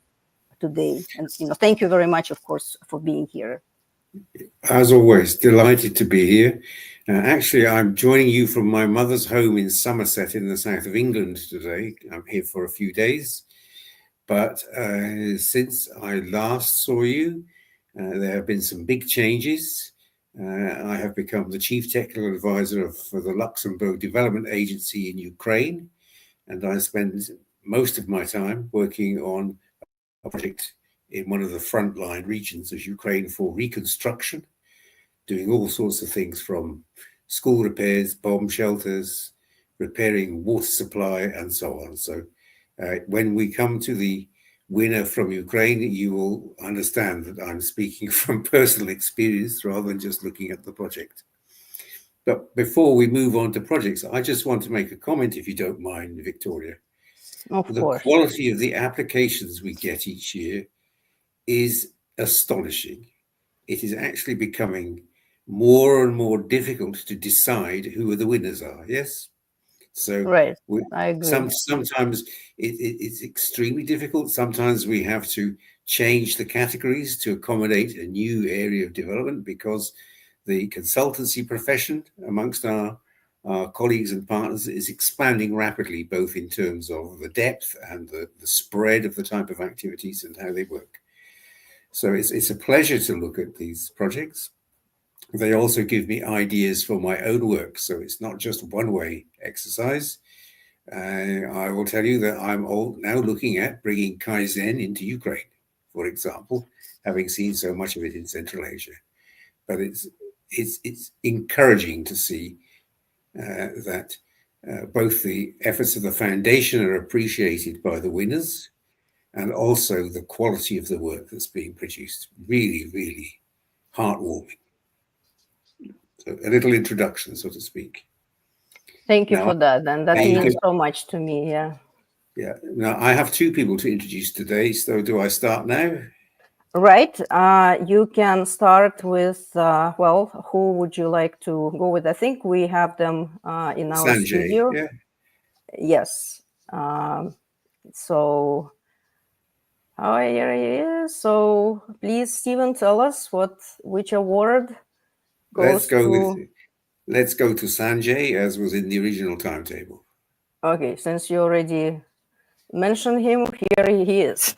today. And thank you very much, of course, for being here. As always, delighted to be here. Actually, I'm joining you from my mother's home in Somerset in the south of England today. I'm here for a few days. But since I last saw you, there have been some big changes. I have become the Chief Technical Advisor for the Luxembourg Development Agency in Ukraine, and I spend most of my time working on a project in one of the frontline regions of Ukraine for reconstruction, doing all sorts of things from school repairs, bomb shelters, repairing water supply, and so on. So when we come to the winner from Ukraine, you will understand that I'm speaking from personal experience rather than just looking at the project. But before we move on to projects, I just want to make a comment, if you don't mind, Victoria. Of the course. Quality of the applications we get each year is astonishing. It is actually becoming more and more difficult to decide who the winners are, yes? So right, I agree. Sometimes it's extremely difficult. Sometimes we have to change the categories to accommodate a new area of development because the consultancy profession amongst our colleagues and partners is expanding rapidly, both in terms of the depth and the spread of the type of activities and how they work. So it's a pleasure to look at these projects. They also give me ideas for my own work. So it's not just one-way exercise. I will tell you that I'm now looking at bringing Kaizen into Ukraine, for example, having seen so much of it in Central Asia. But it's encouraging to see that both the efforts of the foundation are appreciated by the winners and also the quality of the work that's being produced. Really, really heartwarming. So a little introduction, so to speak. Thank you for that. And that means so much to me, yeah. Yeah. Now, I have two people to introduce today. So do I start now? Right. You can start with, well, who would you like to go with? I think we have them in our Sanjay, studio. yeah. Yes. So, oh, here he is. So please, Stephen, tell us which award goes Let's go to Sanjay, as was in the original timetable. Okay, since you already mentioned him, here he is.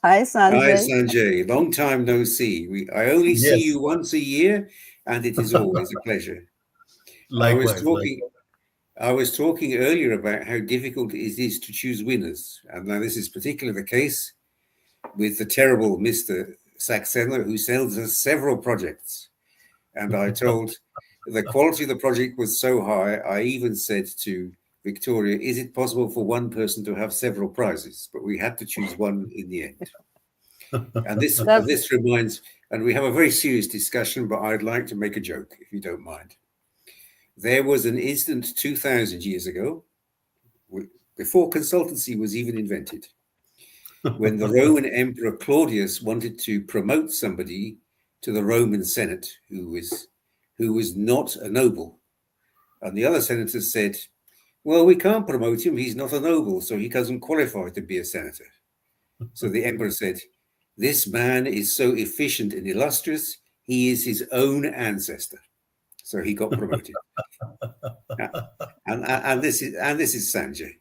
Hi, Sanjay. Hi, Sanjay. Long time no see. I only see you once a year, and it is always a pleasure. Likewise. I was talking earlier about how difficult it is to choose winners, and now this is particularly the case with the terrible Mr. Saxena, who sells us several projects. And I told the quality of the project was so high, I even said to Victoria, is it possible for one person to have several prizes? But we had to choose one in the end. And this reminds, and we have a very serious discussion, but I'd like to make a joke, if you don't mind. There was an incident 2,000 years ago, before consultancy was even invented. when the Roman Emperor Claudius wanted to promote somebody to the Roman Senate who was not a noble. And the other senators said, well, we can't promote him. He's not a noble, so he doesn't qualify to be a senator. So the emperor said, this man is so efficient and illustrious, he is his own ancestor. So he got promoted. and this is Sanjay.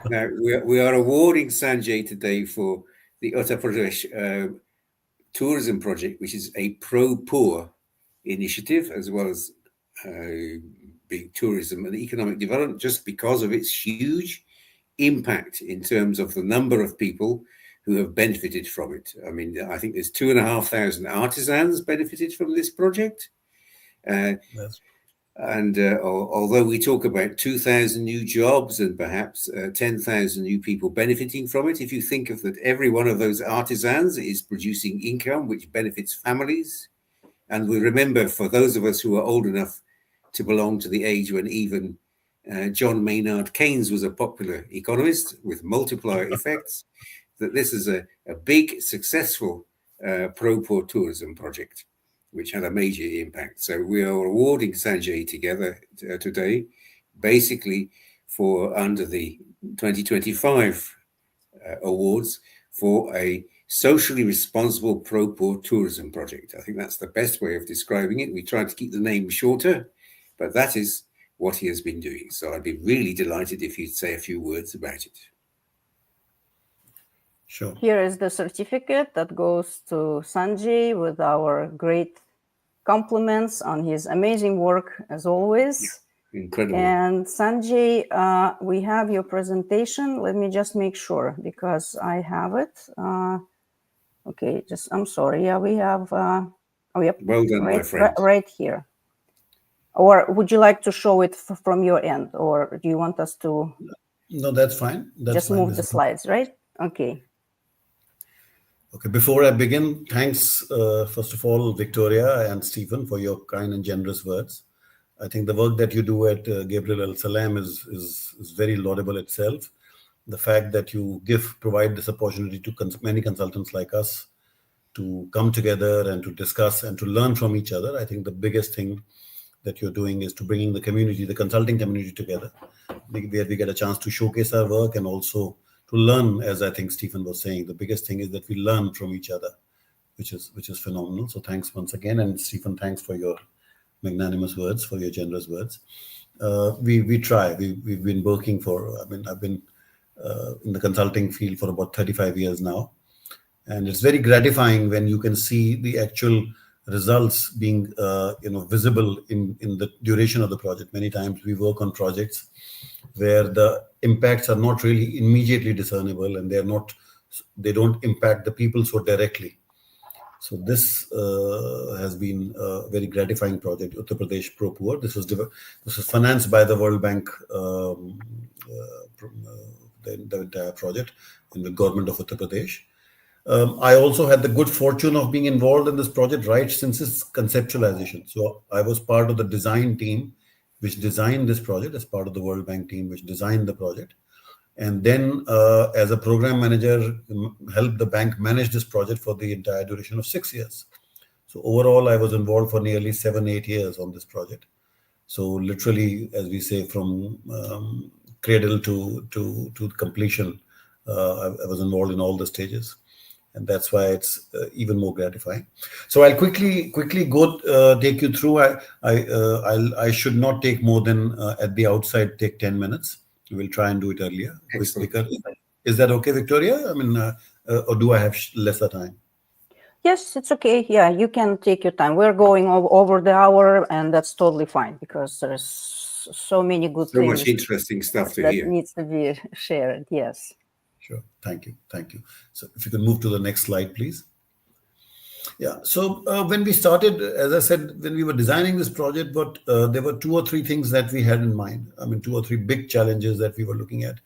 Now, we are awarding Sanjay today for the Uttar Pradesh tourism project, which is a pro-poor initiative, as well as being tourism and economic development, just because of its huge impact in terms of the number of people who have benefited from it. I mean, I think there's 2,500 artisans benefited from this project. Although we talk about 2,000 new jobs and perhaps 10,000 new people benefiting from it, if you think of that every one of those artisans is producing income which benefits families, and we remember, for those of us who are old enough to belong to the age when even John Maynard Keynes was a popular economist with multiplier effects, that this is a big, successful pro-poor tourism project, which had a major impact. So we are awarding Sanjay together today, basically for under the 2025 awards for a socially responsible pro-poor tourism project. I think that's the best way of describing it. We tried to keep the name shorter, but that is what he has been doing. So I'd be really delighted if you'd say a few words about it. Sure. Here is the certificate that goes to Sanjay with our great compliments on his amazing work as always. Incredible. And Sanjay, we have your presentation. Let me just make sure because I have it. Okay, I'm sorry. Yeah, we have. Oh, yep. Well done, my friend. Right here. Or would you like to show it from your end, or do you want us to? No, that's fine. Just move the slides, right? Okay. Okay, before I begin, thanks, first of all, Victoria and Stephen, for your kind and generous words. I think the work that you do at Gabriel Al-Salem is very laudable itself. The fact that you provide this opportunity to many consultants like us to come together and to discuss and to learn from each other. I think the biggest thing that you're doing is to bringing the community, the consulting community together, where we get a chance to showcase our work and also to learn, as I think Stephen was saying. The biggest thing is that we learn from each other, which is phenomenal. So thanks once again. And Stephen, thanks for your magnanimous words, for your generous words. We try. We've been working I've been in the consulting field for about 35 years now. And it's very gratifying when you can see the actual results being visible in the duration of the project. Many times we work on projects where the impacts are not really immediately discernible and they don't impact the people so directly. So this has been a very gratifying project, Uttar Pradesh Pro-Poor. This was financed by the World Bank, the entire project in the government of Uttar Pradesh. I also had the good fortune of being involved in this project right since its conceptualization. So I was part of the design team which designed this project as part of the World Bank team which designed the project. And then as a program manager, helped the bank manage this project for the entire duration of 6 years. So overall, I was involved for nearly 7-8 years on this project. So literally, as we say, from cradle to completion, I was involved in all the stages. And that's why it's even more gratifying. So I'll quickly go take you through. I should not take more than at the outside take 10 minutes. We'll try and do it earlier. Is that okay, Victoria? I mean, or do I have lesser time? Yes, it's okay. Yeah, you can take your time. We're going over the hour, and that's totally fine because there's so many good things. So much interesting stuff to hear. That needs to be shared. Yes. Sure. Thank you. So if you can move to the next slide, please. Yeah. So when we started, as I said, when we were designing this project, there were 2 or 3 things that we had in mind. I mean, 2 or 3 big challenges that we were looking at.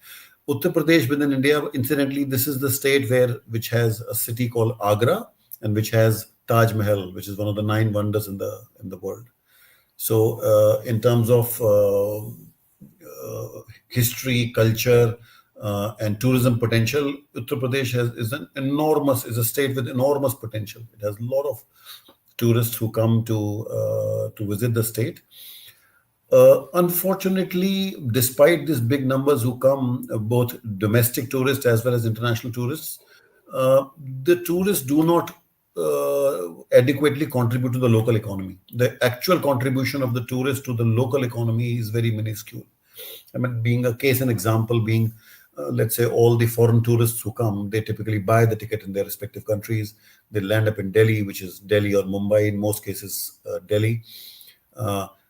Uttar Pradesh within India, incidentally, this is the state which has a city called Agra and which has Taj Mahal, which is one of the 9 wonders in the world. So in terms of history, culture, and tourism potential, Uttar Pradesh is a state with enormous potential. It has a lot of tourists who come to visit the state. Unfortunately, despite these big numbers who come, both domestic tourists as well as international tourists, the tourists do not adequately contribute to the local economy. The actual contribution of the tourists to the local economy is very minuscule. I mean, being a case and example being, let's say all the foreign tourists who come, they typically buy the ticket in their respective countries. They land up in Delhi, which is Delhi or Mumbai, in most cases Delhi.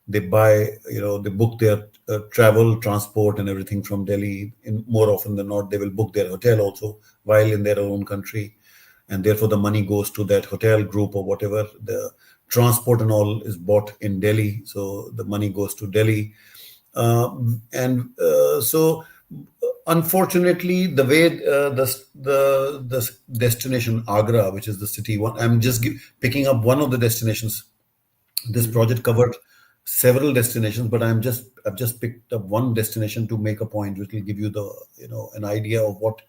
They buy, they book their travel, transport and everything from Delhi. More often than not, they will book their hotel also while in their own country. And therefore the money goes to that hotel group or whatever. The transport and all is bought in Delhi. So the money goes to Delhi. So unfortunately, the way the destination Agra, which is the city one, I'm just picking up one of the destinations. This project covered several destinations, but I've just picked up one destination to make a point, which will give you an idea of what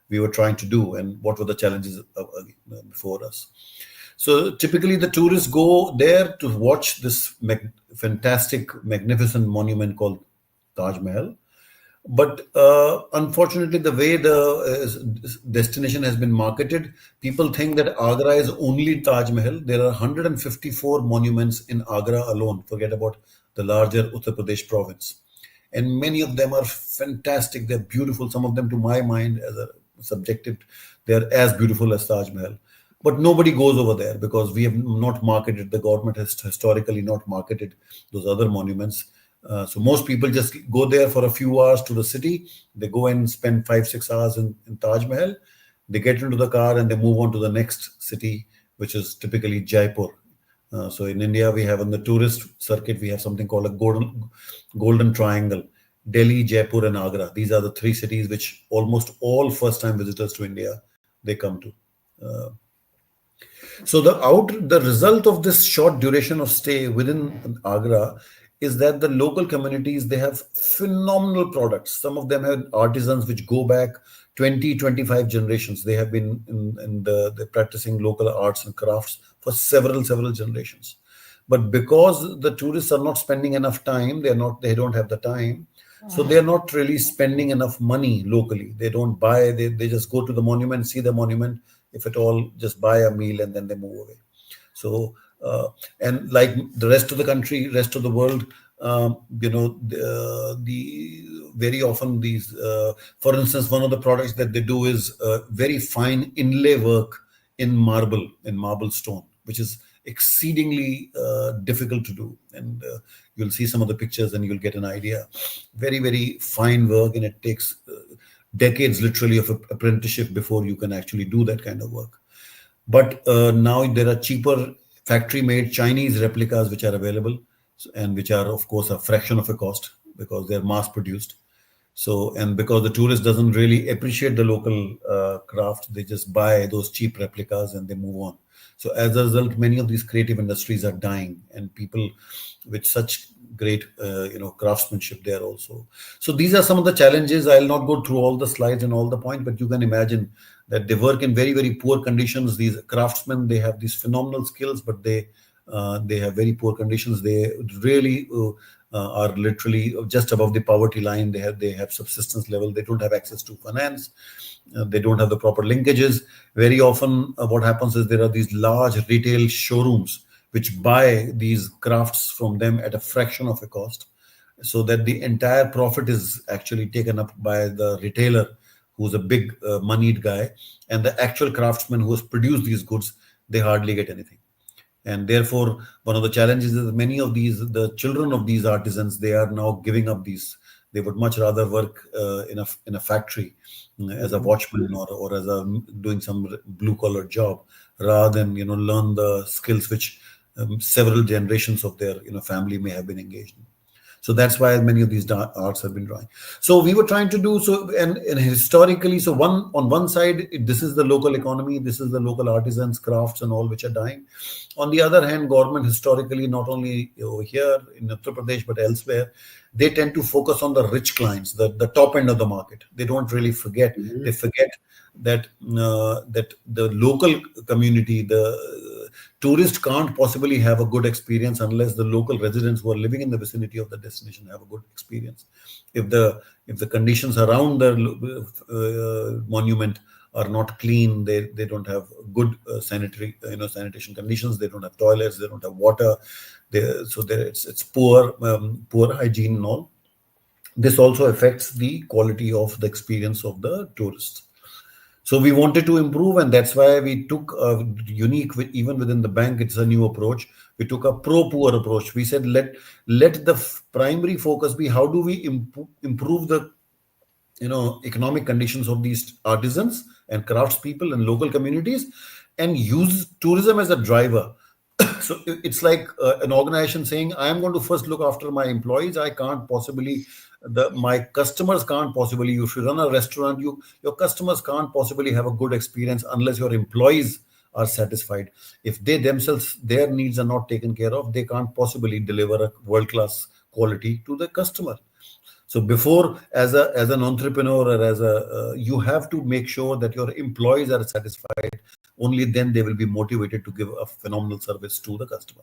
we were trying to do and what were the challenges before us. So typically the tourists go there to watch this fantastic, magnificent monument called Taj Mahal. But unfortunately, the way the destination has been marketed, people think that Agra is only Taj Mahal. There are 154 monuments in Agra alone. Forget about the larger Uttar Pradesh province. And many of them are fantastic. They're beautiful. Some of them, to my mind, as a subjective, they're as beautiful as Taj Mahal. But nobody goes over there because we have not marketed, the government has historically not marketed those other monuments. So most people just go there for a few hours to the city. They go and spend 5-6 hours in Taj Mahal. They get into the car and they move on to the next city, which is typically Jaipur. So in India, we have on the tourist circuit, we have something called a golden triangle: Delhi, Jaipur, and Agra. These are the three cities which almost all first-time visitors to India, they come to. So the result of this short duration of stay within Agra is that the local communities, they have phenomenal products. Some of them have artisans which go back 20-25 generations. They have been they're practicing local arts and crafts for several generations. But because the tourists are not spending enough time, they don't have the time. So they're not really spending enough money locally. They don't buy, they just go to the monument, see the monument, if at all, just buy a meal and then they move away. So, and like the rest of the country, rest of the world, very often these, for instance, one of the products that they do is very fine inlay work in marble stone, which is exceedingly difficult to do. And you'll see some of the pictures and you'll get an idea. Very, very fine work, and it takes decades literally of apprenticeship before you can actually do that kind of work. But now there are cheaper factory-made Chinese replicas which are available, and which are, of course, a fraction of a cost because they're mass-produced. So, and because the tourist doesn't really appreciate the local craft, they just buy those cheap replicas and they move on. So as a result, many of these creative industries are dying, and people with such great, craftsmanship there also. So these are some of the challenges. I'll not go through all the slides and all the points, but you can imagine that they work in very, very poor conditions. These craftsmen, they have these phenomenal skills, but they have very poor conditions. They really are literally just above the poverty line. They have subsistence level. They don't have access to finance. They don't have the proper linkages. Very often what happens is there are these large retail showrooms which buy these crafts from them at a fraction of a cost, so that the entire profit is actually taken up by the retailer, who's a big moneyed guy, and the actual craftsman who has produced these goods, they hardly get anything. And therefore, one of the challenges is that many of the children of these artisans, they are now giving up these. They would much rather work in a factory as a watchman or as doing some blue collar job, rather than learn the skills which several generations of their family may have been engaged in. So that's why many of these arts have been drawing. So we were trying to do so, and historically, so on one side, this is the local economy, this is the local artisans, crafts, and all which are dying. On the other hand, government historically, not only over here in Uttar Pradesh but elsewhere, they tend to focus on the rich clients, the top end of the market. They don't really forget. They forget that that the local community, the tourist can't possibly have a good experience unless the local residents who are living in the vicinity of the destination have a good experience. If the conditions around the monument are not clean, they don't have good sanitary sanitation conditions, they don't have toilets, they don't have water, it's poor hygiene and all. This also affects the quality of the experience of the tourists. So we wanted to improve, and that's why we took a unique, even within the bank, it's a new approach. We took a pro-poor approach. We said, let the primary focus be how do we improve the economic conditions of these artisans and craftspeople and local communities, and use tourism as a driver. So it's like an organization saying, I am going to first look after my employees. I can't possibly, my customers can't possibly, if you run a restaurant, your customers can't possibly have a good experience unless your employees are satisfied. If they themselves, their needs are not taken care of, they can't possibly deliver a world-class quality to the customer. So before, as an entrepreneur or you have to make sure that your employees are satisfied. Only then they will be motivated to give a phenomenal service to the customer.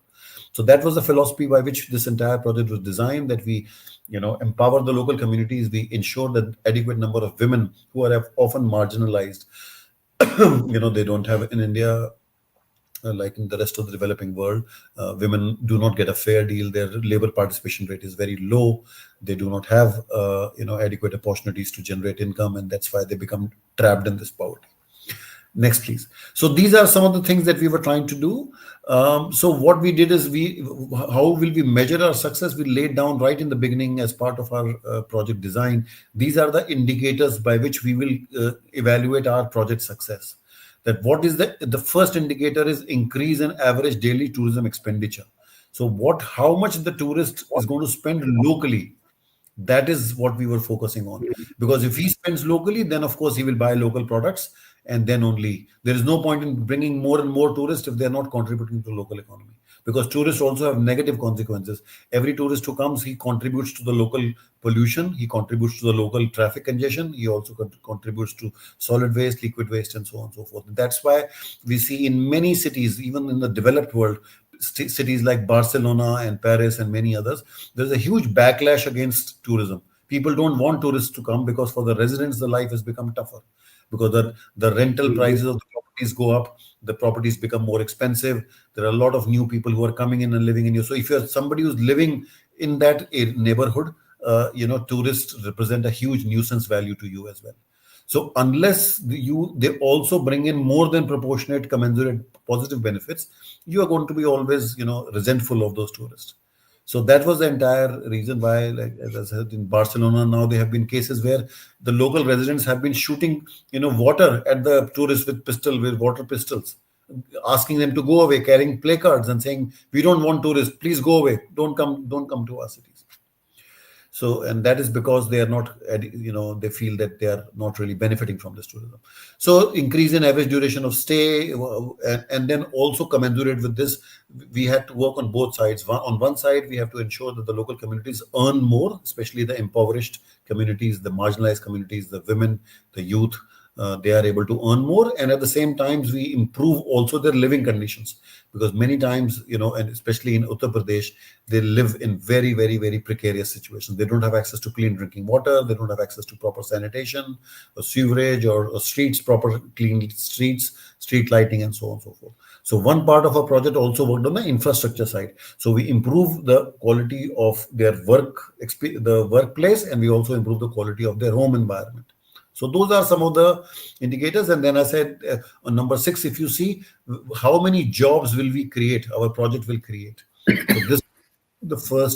So that was the philosophy by which this entire project was designed, that we empower the local communities. We ensure that adequate number of women who are often marginalized, they don't have in India, like in the rest of the developing world, women do not get a fair deal. Their labor participation rate is very low. They do not have adequate opportunities to generate income, and that's why they become trapped in this poverty. Next, please. So these are some of the things that we were trying to do. So what we did is how will we measure our success? We laid down right in the beginning as part of our project design. These are the indicators by which we will evaluate our project success. That what is the first indicator is increase in average daily tourism expenditure. So how much the tourist is going to spend locally. That is what we were focusing on. Because if he spends locally, then of course he will buy local products. And then only, there is no point in bringing more and more tourists if they're not contributing to the local economy. Because tourists also have negative consequences. Every tourist who comes, he contributes to the local pollution, he contributes to the local traffic congestion, he also contributes to solid waste, liquid waste, and so on and so forth. And that's why we see in many cities, even in the developed world, cities like Barcelona and Paris and many others, there's a huge backlash against tourism. People don't want tourists to come because for the residents, the life has become tougher. Because the rental prices of the properties go up, the properties become more expensive. There are a lot of new people who are coming in and living in you. So if you're somebody who's living in that neighborhood, tourists represent a huge nuisance value to you as well. So unless they also bring in more than proportionate, commensurate positive benefits, you are going to be always, resentful of those tourists. So that was the entire reason why, like, as I said, in Barcelona, now there have been cases where the local residents have been shooting, water at the tourists with water pistols, asking them to go away, carrying placards and saying, we don't want tourists, please go away. Don't come to our cities. So, and that is because they are not, they feel that they are not really benefiting from this tourism. So increase in average duration of stay, and then also commensurate with this, we had to work on both sides. On one side, we have to ensure that the local communities earn more, especially the impoverished communities, the marginalized communities, the women, the youth. They are able to earn more, and at the same time we improve also their living conditions, because many times, and especially in Uttar Pradesh, they live in very, very, very precarious situations. They don't have access to clean drinking water, they don't have access to proper sanitation or sewerage or streets, proper clean streets, street lighting, and so on and so forth. So one part of our project also worked on the infrastructure side. So we improve the quality of their the workplace, and we also improve the quality of their home environment. So those are some of the indicators. And then I said on number 6, if you see how many jobs will we create, our project will create. So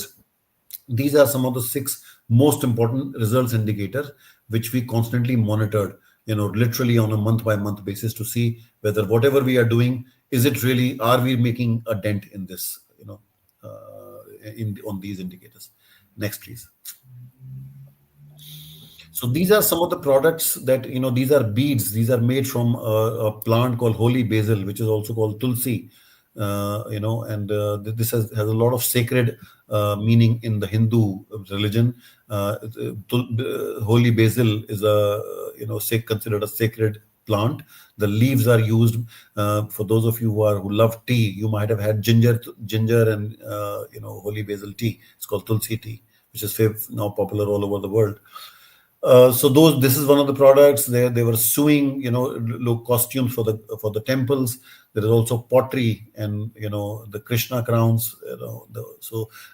these are some of the 6 most important results indicators, which we constantly monitored, literally on a month by month basis to see whether whatever we are doing, are we making a dent in this, on these indicators. Next, please. So these are some of the products that, these are beads. These are made from a plant called holy basil, which is also called tulsi. This has a lot of sacred meaning in the Hindu religion. Holy basil is considered a sacred plant. The leaves are used for those of you who love tea. You might have had ginger and holy basil tea. It's called tulsi tea, which is now popular all over the world. This is one of the products. They were sewing, costumes for the temples. There is also pottery and the Krishna crowns.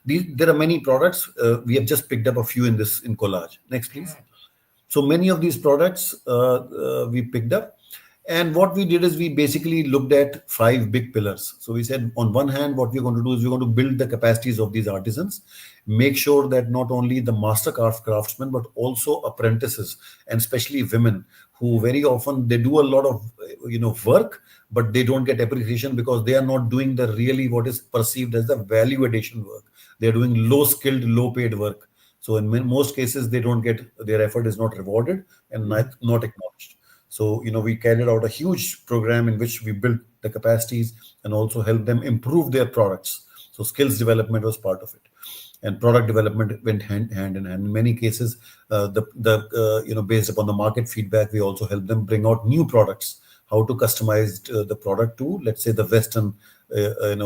There are many products. We have just picked up a few in collage. Next, please. So many of these products we picked up. And what we did is we basically looked at 5 big pillars. So we said, on one hand, what we're going to do is we're going to build the capacities of these artisans, make sure that not only the master craftsmen, but also apprentices, and especially women, who very often they do a lot of work, but they don't get appreciation because they are not doing the really what is perceived as the value addition work. They're doing low skilled, low paid work. So in most cases, they don't get, their effort is not rewarded and not acknowledged. So, we carried out a huge program in which we built the capacities and also helped them improve their products. So skills development was part of it. And product development went hand in hand. In many cases, based upon the market feedback, we also helped them bring out new products, how to customize the product to, let's say, the Western,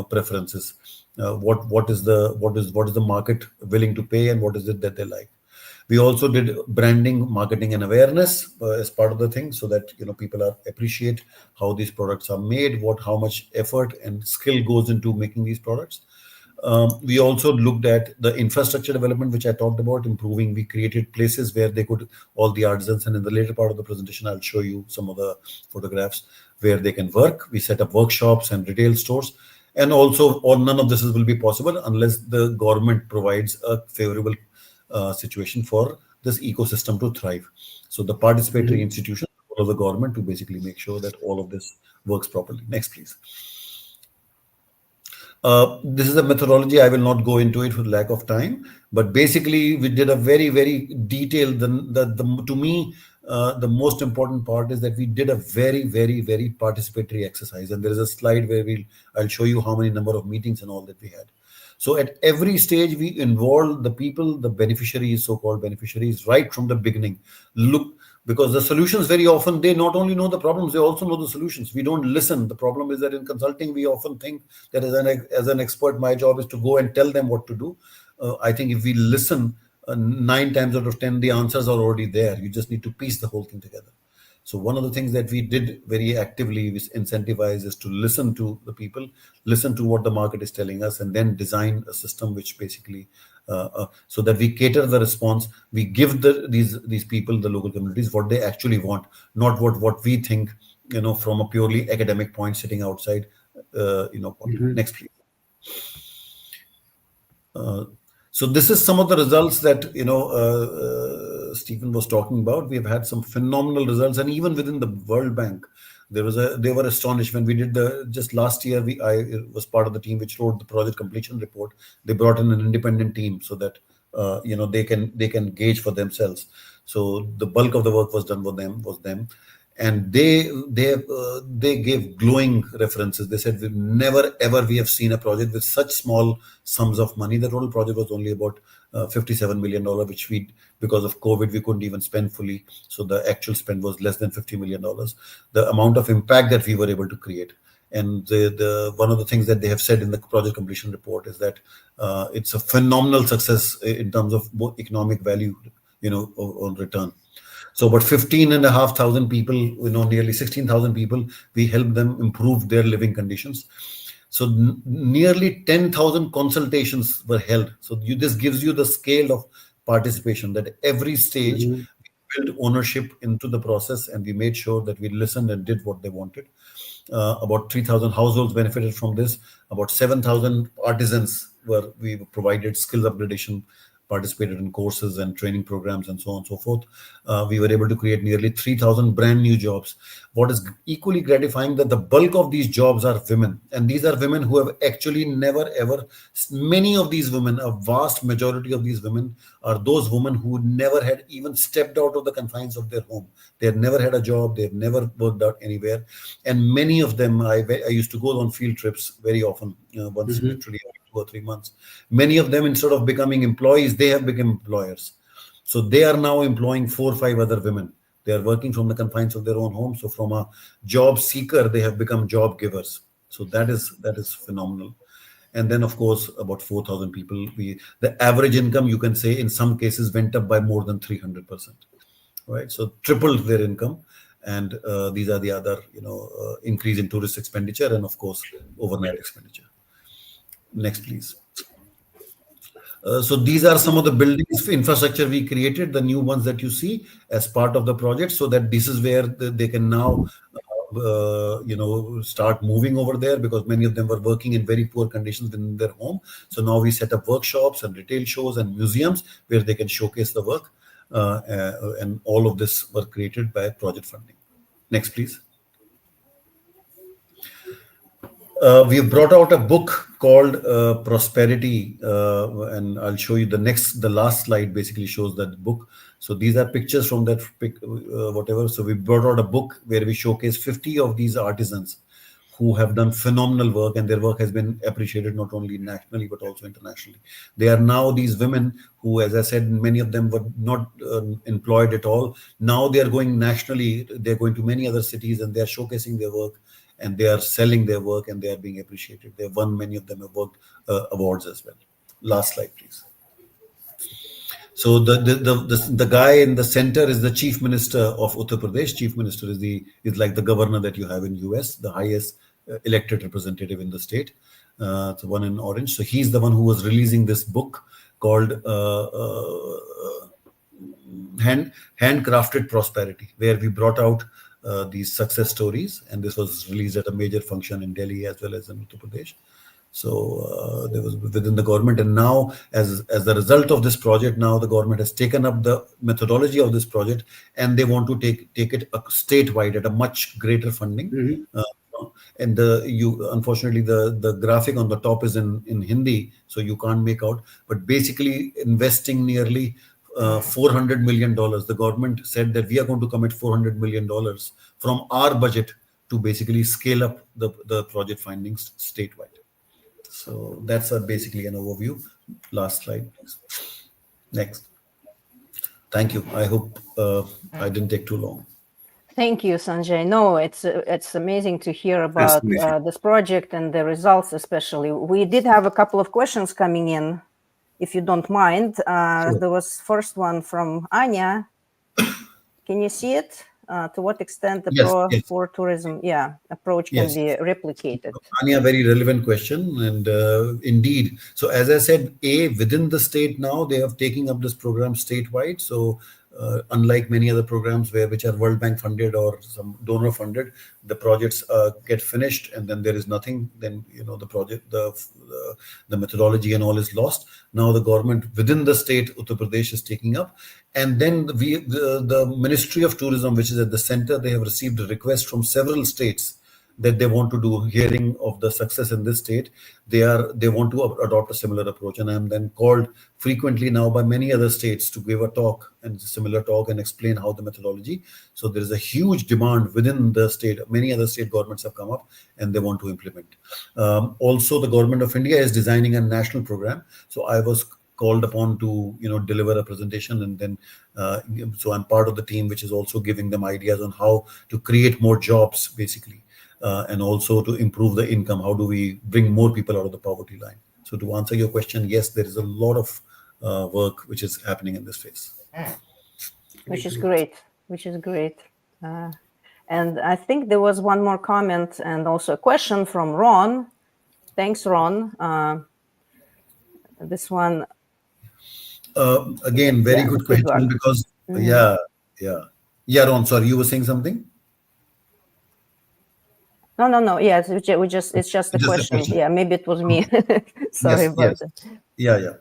preferences. What is the market willing to pay, and what is it that they like? We also did branding, marketing, and awareness as part of the thing, so that people appreciate how these products are made, how much effort and skill goes into making these products. We also looked at the infrastructure development, which I talked about, improving. We created places where they could, all the artisans, and in the later part of the presentation, I'll show you some of the photographs where they can work. We set up workshops and retail stores. And also, none of this will be possible unless the government provides a favorable situation for this ecosystem to thrive. So the participatory institutions of the government to basically make sure that all of this works properly. Next, please. This is a methodology. I will not go into it for lack of time, but basically we did a very, very detailed, to me, the most important part is that we did a very, very, very participatory exercise. And there is a slide where I'll show you how many number of meetings and all that we had. So at every stage, we involved the people, the beneficiaries, so-called beneficiaries, right from the beginning. Look, because the solutions very often, they not only know the problems, they also know the solutions. We don't listen. The problem is that in consulting, we often think that as an expert, my job is to go and tell them what to do. I think if we listen, 9 times out of 10, the answers are already there. You just need to piece the whole thing together. So one of the things that we did very actively is incentivize is to listen to the people, listen to what the market is telling us, and then design a system which basically, so that we cater the response. We give these people, the local communities, what they actually want, not what we think, from a purely academic point sitting outside, Next, please. So this is some of the results that Stephen was talking about. We have had some phenomenal results, and even within the World Bank, they were astonished when we did just last year. I was part of the team which wrote the project completion report. They brought in an independent team so that they can gauge for themselves. So the bulk of the work was done was them. And they gave glowing references. They said, never ever we have seen a project with such small sums of money. The total project was only about $57 million, which because of COVID, we couldn't even spend fully. So the actual spend was less than $50 million. The amount of impact that we were able to create. And one of the things that they have said in the project completion report is that it's a phenomenal success in terms of economic value, on return. So about 15,500 people, nearly 16,000 people, we helped them improve their living conditions. So nearly 10,000 consultations were held. So this gives you the scale of participation, that every stage we built ownership into the process, and we made sure that we listened and did what they wanted. About 3,000 households benefited from this. About 7,000 artisans we provided skills upgradation participated in courses and training programs and so on and so forth. We were able to create nearly 3,000 brand new jobs. What is equally gratifying that the bulk of these jobs are women, and these are women who have actually never ever, many of these women, a vast majority of these women are those women who never had even stepped out of the confines of their home. They had never had a job, they had never worked out anywhere, and many of them, I used to go on field trips very often, once literally every 2 or 3 months. Many of them, instead of becoming employees, they have become employers. So they are now employing 4 or 5 other women. They are working from the confines of their own home. So from a job seeker, they have become job givers. So that is phenomenal. And then, of course, about 4,000 people. The average income, you can say, in some cases went up by more than 300%. Right? So tripled their income. And these are the other, increase in tourist expenditure and, of course, overnight expenditure. Next, please. So these are some of the buildings infrastructure we created, the new ones that you see as part of the project, so that this is where they can now start moving over there, because many of them were working in very poor conditions in their home. So now we set up workshops and retail shows and museums where they can showcase the work, and all of this were created by project funding. Next, please. We have brought out a book called Prosperity, and I'll show you the last slide basically shows that book. So these are pictures from that whatever. So we brought out a book where we showcase 50 of these artisans who have done phenomenal work, and their work has been appreciated not only nationally but also internationally. They are now these women who, as I said, many of them were not employed at all. Now they are going nationally. They're going to many other cities and they are showcasing their work, and they are selling their work, and they are being appreciated. They have won, many of them have won awards as well. Last slide, please. So the guy in the center is the Chief Minister of Uttar Pradesh. Chief Minister is like the governor that you have in US, the highest elected representative in the state. The one in orange. So he's the one who was releasing this book called Handcrafted Prosperity, where we brought out these success stories, and this was released at a major function in Delhi as well as in Uttar Pradesh. So there was within the government, and now as a result of this project, now the government has taken up the methodology of this project, and they want to take it statewide at a much greater funding. And unfortunately the graphic on the top is in Hindi, so you can't make out. But basically, investing nearly $400 million. The government said that we are going to commit $400 million from our budget to basically scale up the project findings statewide. So that's basically an overview. Last slide, please. Next. Thank you. I hope I didn't take too long. Thank you, Sanjay. No, it's amazing to hear about this project and the results, especially. We did have a couple of questions coming in, if you don't mind. Sure. There was first one from Anya. Can you see it? To what extent the for tourism approach can be replicated? Anya, very relevant question, and indeed. So as I said, within the state now, they have taken up this program statewide. So unlike many other programs which are World Bank funded or some donor funded, the projects get finished and then there is nothing. Then the project, the methodology and all is lost. Now the government within the state, Uttar Pradesh, is taking up, and then the Ministry of Tourism, which is at the center, they have received a request from several states that they want to do hearing of the success in this state. They want to adopt a similar approach, and I am then called frequently now by many other states to give a talk and similar talk and explain how the methodology. So there is a huge demand within the state. Many other state governments have come up and they want to implement. Also, the government of India is designing a national program. So I was called upon to deliver a presentation, and then so I'm part of the team which is also giving them ideas on how to create more jobs basically. And also to improve the income. How do we bring more people out of the poverty line? So to answer your question, yes, there is a lot of work which is happening in this phase. Which is great. And I think there was one more comment and also a question from Ron. Thanks, Ron. This one. Again, very good question because, Ron, sorry, you were saying something? No. Yeah, it's just a question. Yeah, maybe it was me. Sorry about it. Yeah.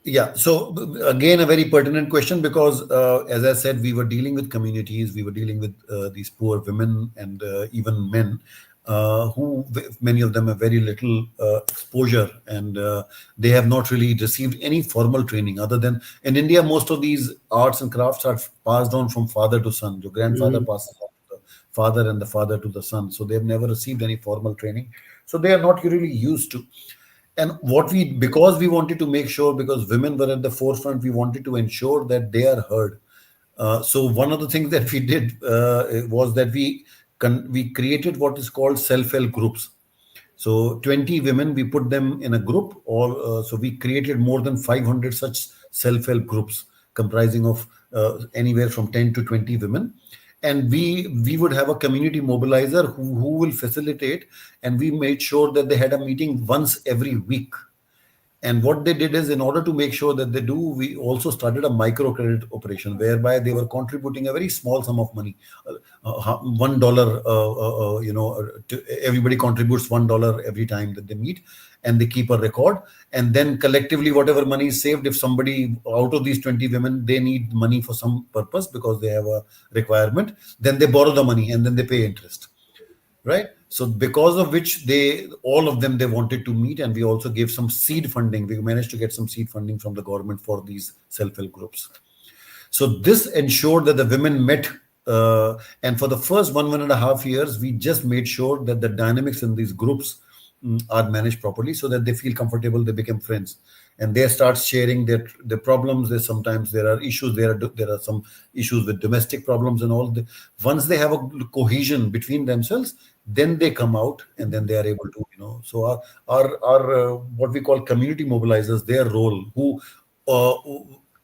Yeah. So again, a very pertinent question because, as I said, we were dealing with communities, we were dealing with these poor women and even men who many of them have very little exposure, and they have not really received any formal training other than in India. Most of these arts and crafts are passed on from father to son. Your grandfather passes on to the father and the father to the son. So they have never received any formal training. So they are not really used to. And because we wanted to make sure, because women were at the forefront, we wanted to ensure that they are heard. So one of the things that we did was that we created what is called self-help groups. So 20 women, we put them in a group, so we created more than 500 such self-help groups comprising of anywhere from 10 to 20 women. And we would have a community mobilizer who will facilitate, and we made sure that they had a meeting once every week. And what they did is, in order to make sure that they do, we also started a microcredit operation whereby they were contributing a very small sum of money, $1. Everybody contributes $1 every time that they meet, and they keep a record. And then collectively, whatever money is saved, if somebody out of these 20 women, they need money for some purpose because they have a requirement, then they borrow the money and then they pay interest. Right. So because of which all of them wanted to meet, and we also gave some seed funding. We managed to get some seed funding from the government for these self-help groups. So this ensured that the women met, and for the first 1.5 years, we just made sure that the dynamics in these groups are managed properly so that they feel comfortable, they become friends. And they start sharing their problems. Sometimes there are issues. There are some issues with domestic problems and all. Once they have a cohesion between themselves, then they come out and then they are able to, So our what we call community mobilizers, their role, who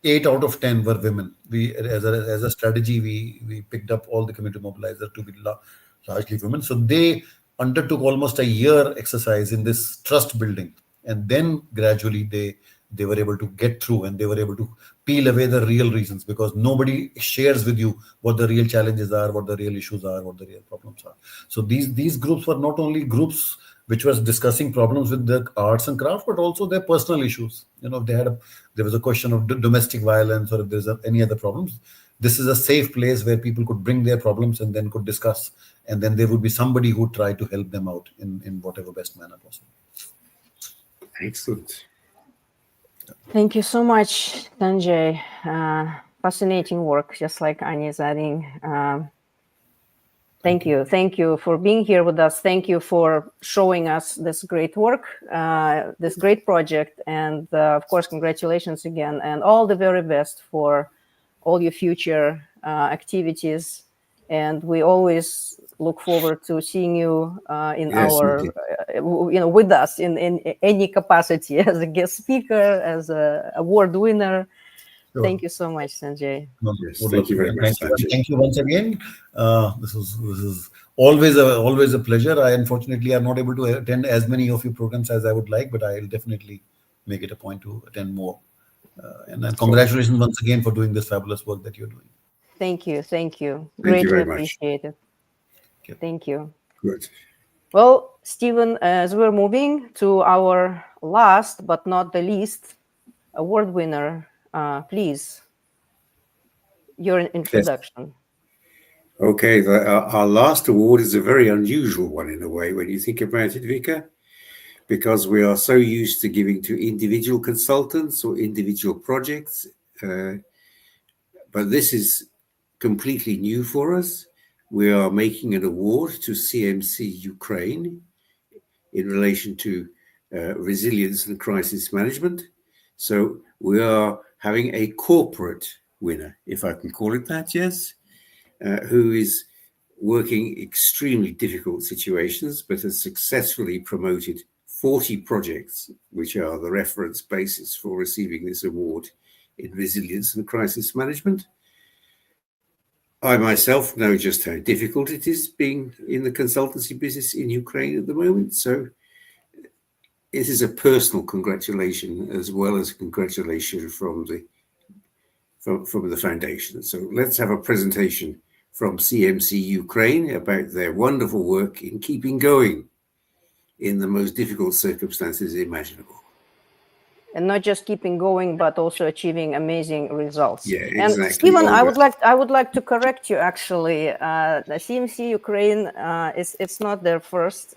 8 out of 10 were women. We as a strategy, we picked up all the community mobilizers to be largely women. So they undertook almost a year exercise in this trust building. And then gradually they were able to get through, and they were able to peel away the real reasons, because nobody shares with you what the real challenges are, what the real issues are, what the real problems are. So these groups were not only groups which was discussing problems with the arts and crafts, but also their personal issues. If there was a question of domestic violence, or if there's any other problems, this is a safe place where people could bring their problems and then could discuss, and then there would be somebody who would try to help them out in whatever best manner possible. Excellent. Thank you so much, Sanjay. Fascinating work, just like Anya is adding. Thank you. Thank you for being here with us. Thank you for showing us this great work, this great project. And of course, congratulations again, and all the very best for all your future activities. And we always look forward to seeing you with us in any capacity, as a guest speaker, as an award winner. Sure. Thank you so much, Sanjay. Yes, thank you very much. Thank you once again. This is always a pleasure. I unfortunately am not able to attend as many of your programs as I would like, but I'll definitely make it a point to attend more. And congratulations once again for doing this fabulous work that you're doing. Thank you. Greatly appreciated. Okay. Thank you. Good. Well, Stephen, as we're moving to our last but not the least award winner, please, your introduction. Yes. Okay, our last award is a very unusual one in a way when you think about it, Vika, because we are so used to giving to individual consultants or individual projects, but this is completely new for us. We are making an award to CMC Ukraine in relation to resilience and crisis management. So we are having a corporate winner, if I can call it that, yes, who is working extremely difficult situations, but has successfully promoted 40 projects, which are the reference basis for receiving this award in resilience and crisis management. I myself know just how difficult it is being in the consultancy business in Ukraine at the moment. So it is a personal congratulation as well as congratulation from the foundation. So let's have a presentation from CMC Ukraine about their wonderful work in keeping going in the most difficult circumstances imaginable. and not just keeping going, but also achieving amazing results. Yeah, And exactly. Stephen, I Olga. would like to correct you. Actually, the CMC Ukraine it's not their first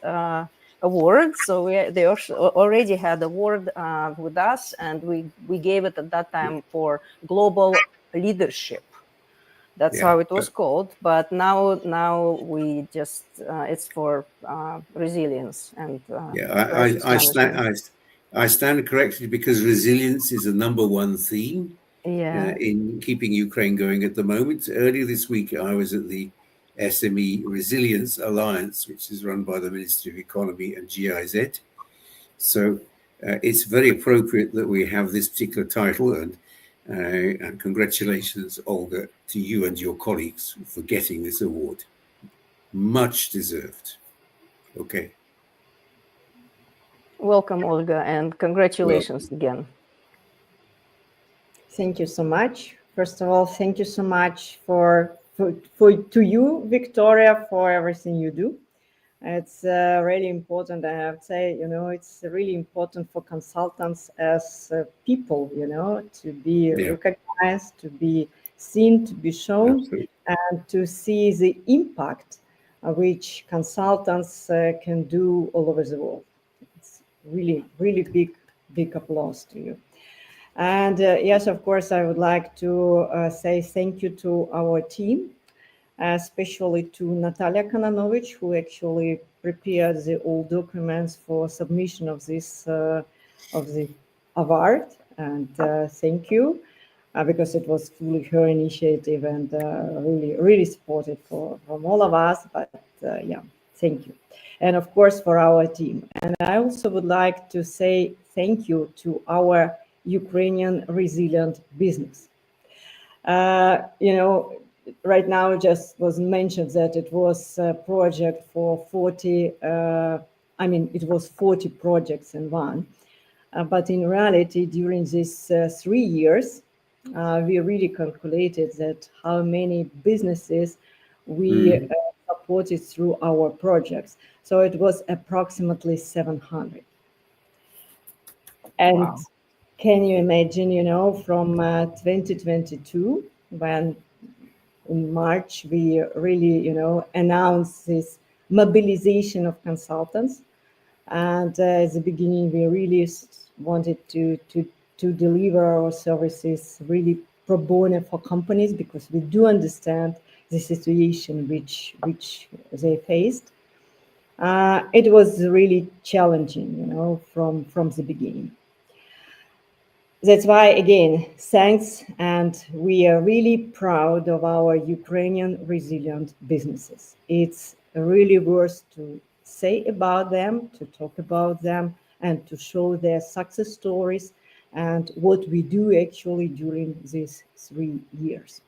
award. So they already had award with us, and we gave it at that time for global leadership. That's how it was called. But now we just it's for resilience and I stand corrected because resilience is the #1 theme in keeping Ukraine going at the moment. Earlier this week, I was at the SME Resilience Alliance, which is run by the Ministry of Economy and GIZ. So it's very appropriate that we have this particular title, and congratulations, Olga, to you and your colleagues for getting this award. Much deserved. Okay. Welcome, Olga, and congratulations again. Thank you so much. First of all, thank you so much to you, Victoria, for everything you do. It's really important. I have to say, it's really important for consultants as people, to be recognized, to be seen, to be shown, Absolutely. and to see the impact which consultants can do all over the world. It's really, really big applause to you. And yes, of course, I would like to say thank you to our team, especially to Natalia Kananovich, who actually prepared all documents for submission of this of the award. And thank you, because it was fully her initiative and really supported from all of us. But yeah, thank you. And of course, for our team. And I also would like to say thank you to our Ukrainian resilient business. Right now just was mentioned that it was a project for 40, it was 40 projects in one. But in reality, during these 3 years, we really calculated that how many businesses we supported through our projects. So it was approximately 700. And wow. Can you imagine, from 2022, when in March we really, announced this mobilization of consultants, and at the beginning we really wanted to deliver our services really pro bono for companies, because we do understand the situation which they faced. It was really challenging, from the beginning. That's why, again, thanks, and we are really proud of our Ukrainian resilient businesses. It's really worth to say about them, to talk about them, and to show their success stories and what we do actually during these 3 years.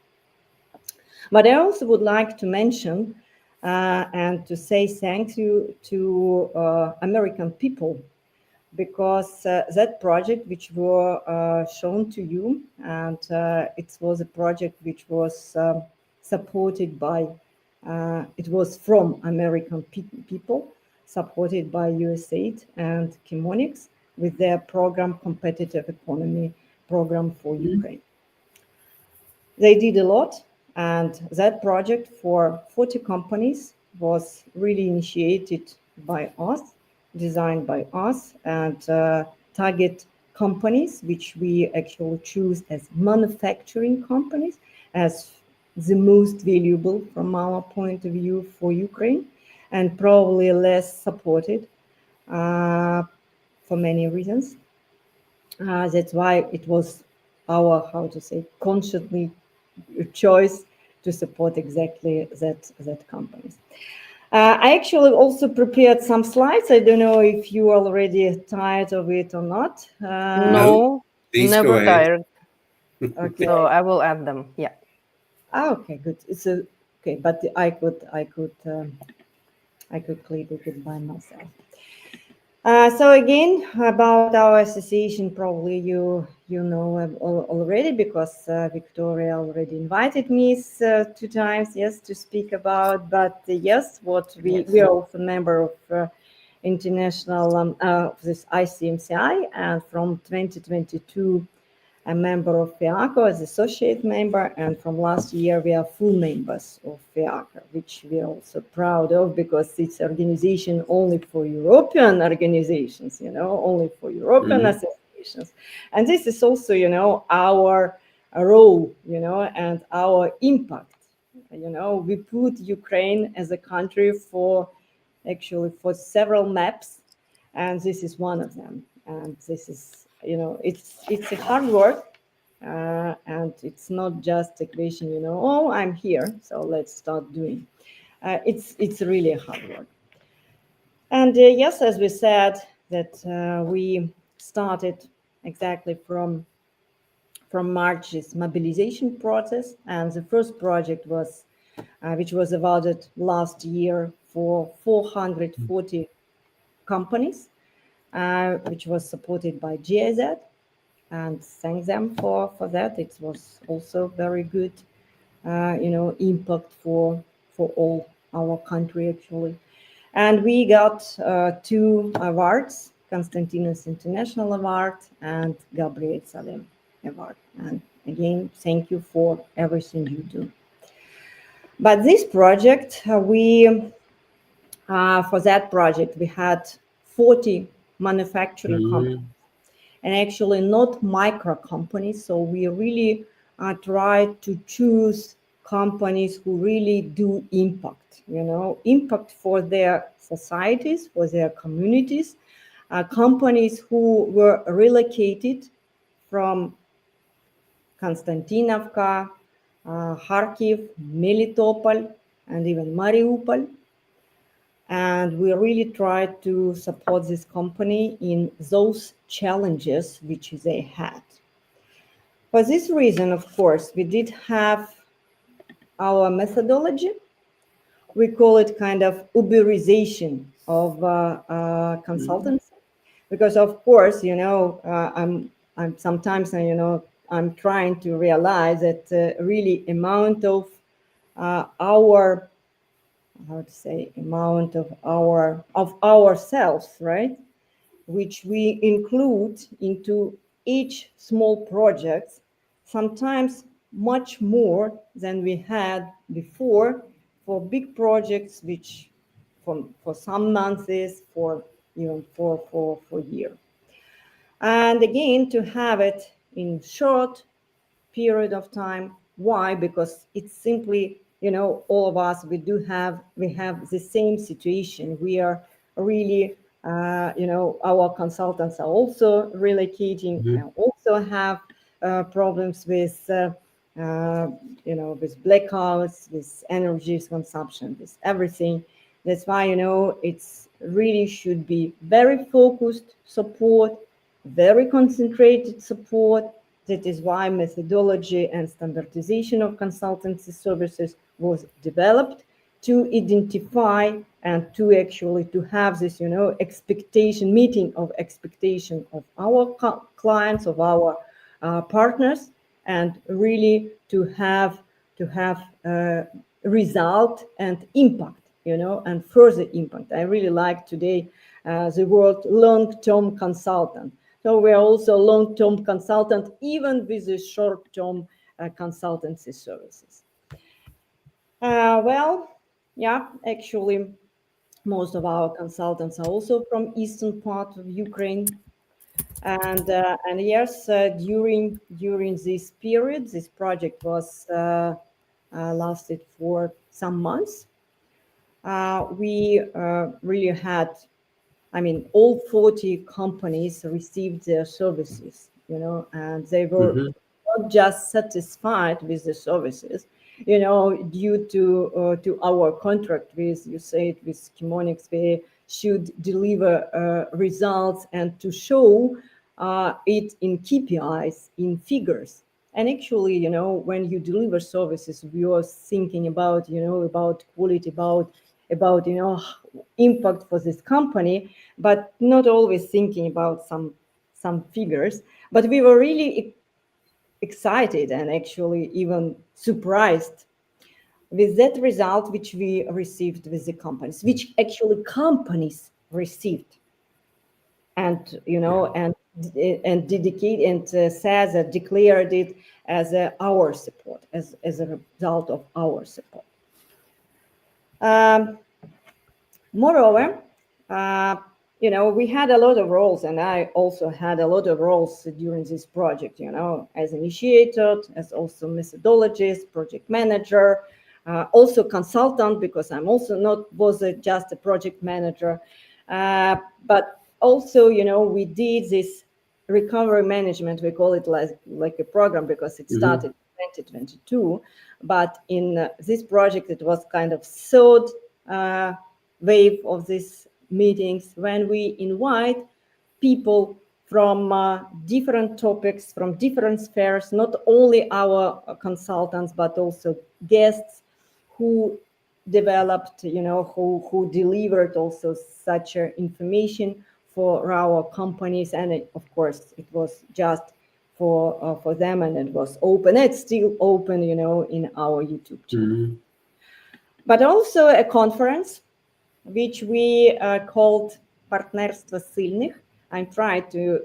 But I also would like to mention and to say thank you to American people, because that project which were shown to you, and it was a project which was supported by, it was from American people, supported by USAID and Chemonics with their program, Competitive Economy Program for Ukraine. They did a lot, and that project for 40 companies was really initiated by us, designed by us, and target companies which we actually choose as manufacturing companies as the most valuable from our point of view for Ukraine, and probably less supported for many reasons. That's why it was our, consciously choice to support exactly that companies. I actually also prepared some slides. I don't know if you are already tired of it or not. No, never tired. Okay. So I will add them. Yeah. Okay, good. It's okay, but I could click it by myself. So again, about our association, probably you know already, because Victoria already invited me 2 times, yes, to speak about. But yes, we are also a member of international this ICMCI, and from 2022 a member of FIACO as associate member, and from last year we are full members of FIACO, which we are also proud of because it's organization only for European organizations, only for European associations. And this is also, our role, and our impact. We put Ukraine as a country for several maps, and this is one of them. And this is, it's a hard work, and it's not just a question, oh, I'm here, so let's start doing. It's really a hard work. And yes, as we said, that we started exactly from March this mobilization process, and the first project was, which was awarded last year for 440 companies, which was supported by GIZ, and thank them for that. It was also very good, impact for all our country actually. And we got 2 awards, Konstantinos International Award and Gabriel Al-Salem Award. And again, thank you for everything you do. But this project, for that project, we had 40 manufacturing companies, and actually not micro companies. So we really tried to choose companies who really do impact, impact for their societies, for their communities, companies who were relocated from Konstantinovka, Kharkiv, Melitopol, and even Mariupol. And we really tried to support this company in those challenges which they had. For this reason, of course, we did have our methodology. We call it kind of Uberization of consultants, because of course, I'm sometimes, I'm trying to realize that really amount of our, amount of ourselves, right, which we include into each small project, sometimes much more than we had before for big projects, which for some months, for even for year. And again, to have it in short period of time. Why? Because it's simply, all of us, we have the same situation. We are really, our consultants are also relocating, and also have problems with, with blackouts, with energy consumption, with everything. That's why, it's really should be very focused support, very concentrated support. That is why methodology and standardization of consultancy services was developed to identify and to actually to have this, expectation, meeting of expectation of our clients, of our partners, and really to have result and impact, and further impact. I really like today the word long-term consultant. So we are also long-term consultant, even with the short-term consultancy services. Actually, most of our consultants are also from eastern part of Ukraine, and yes, during this period, this project was lasted for some months. We really had, all 40 companies received their services, and they were not just satisfied with the services, due to our contract with, you say it, with Chemonics, we should deliver results and to show it in KPIs, in figures. And actually, when you deliver services, you are thinking about, about quality, about impact for this company, but not always thinking about some figures. But we were really excited and actually even surprised with that result which we received with the companies, which actually companies received, and and dedicate and says that declared it as our support, as a result of our support. Moreover, we had a lot of roles, and I also had a lot of roles during this project, as initiator, as also methodologist, project manager, also consultant, because I'm also was just a project manager. But also, we did this recovery management. We call it like a program because it started in 2022. But in this project, it was kind of third wave of these meetings when we invite people from different topics, from different spheres, not only our consultants, but also guests who developed, who delivered also such information for our companies. And of course, it was just for them, and it was open. It's still open, in our YouTube channel. But also a conference, which we called Partnerство сильных. I'm trying to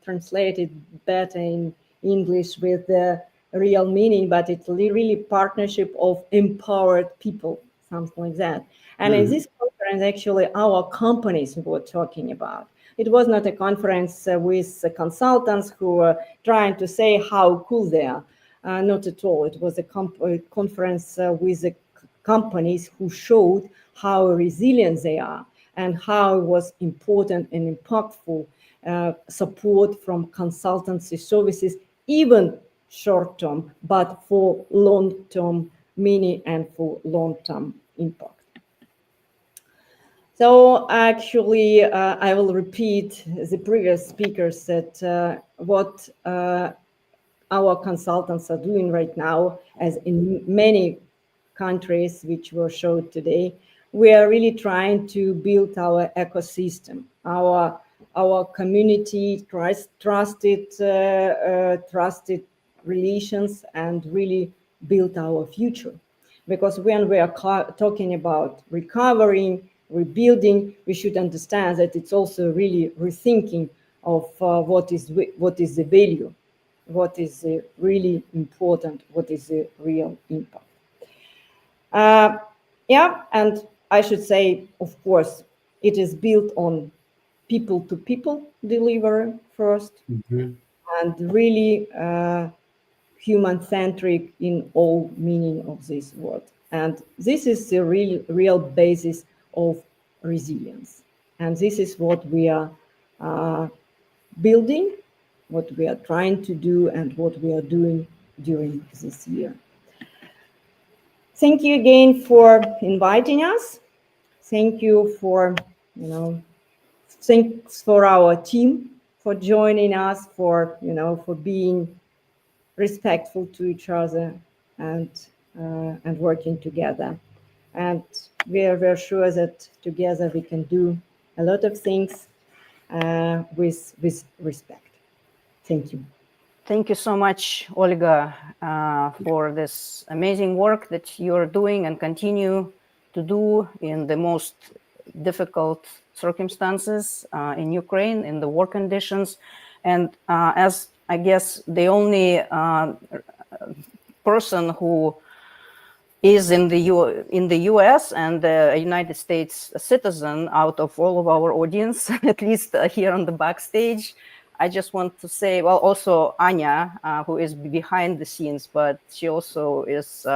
translate it better in English with the real meaning, but it's really partnership of empowered people, something like that. And in this conference, actually, our companies were talking about. It was not a conference with consultants who were trying to say how cool they are. Not at all. It was a conference with the companies who showed how resilient they are and how it was important and impactful support from consultancy services, even short-term, but for long-term meaning and for long-term impact. So actually, I will repeat the previous speakers that what our consultants are doing right now, as in many countries which were showed today, we are really trying to build our ecosystem, our community, trusted relations, and really build our future. Because when we are talking about recovering, rebuilding, we should understand that it's also really rethinking of what is the value, what is really important, what is the real impact. And I should say, of course, it is built on people-to-people delivery first, and really human-centric in all meaning of this word. And this is the real basis of resilience. And this is what we are building, what we are trying to do, and what we are doing during this year. Thank you again for inviting us. Thank you for, thanks for our team for joining us, for being respectful to each other and working together. And we are very sure that together we can do a lot of things with respect. Thank you. Thank you so much, Olga, for this amazing work that you're doing and continue to do in the most difficult circumstances in Ukraine, in the war conditions. And as I guess the only person who is in the US and a United States citizen out of all of our audience, at least here on the backstage, I just want to say, well, also Anya, who is behind the scenes, but she also is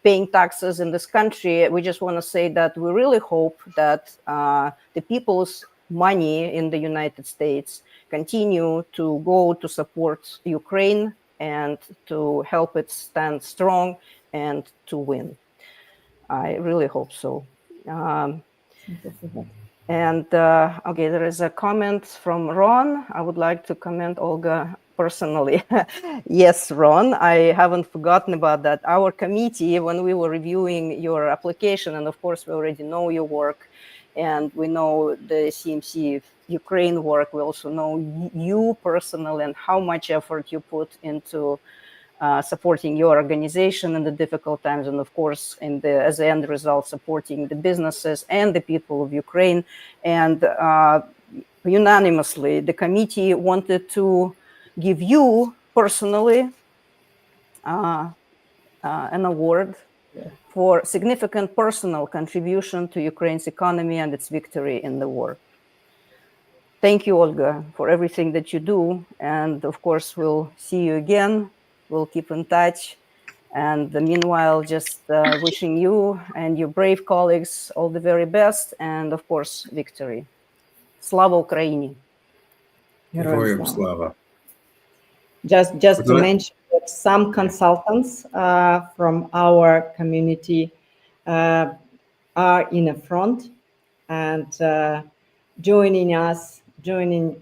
paying taxes in this country. We just want to say that we really hope that the people's money in the United States continue to go to support Ukraine and to help it stand strong and to win. I really hope so. And okay, there is a comment from Ron. I would like to comment, Olga, personally. Yes, Ron, I haven't forgotten about that. Our committee, when we were reviewing your application, and of course we already know your work, and we know the CMC Ukraine work, we also know you personally and how much effort you put into supporting your organization in the difficult times, and of course, as the end result, supporting the businesses and the people of Ukraine. And unanimously, the committee wanted to give you personally an award for significant personal contribution to Ukraine's economy and its victory in the war. Thank you, Olga, for everything that you do. And of course, we'll see you again. We'll keep in touch. And meanwhile, just wishing you and your brave colleagues all the very best. And of course, victory. Slava Ukraini. Героям слава. Just to mention that some consultants from our community are in the front and joining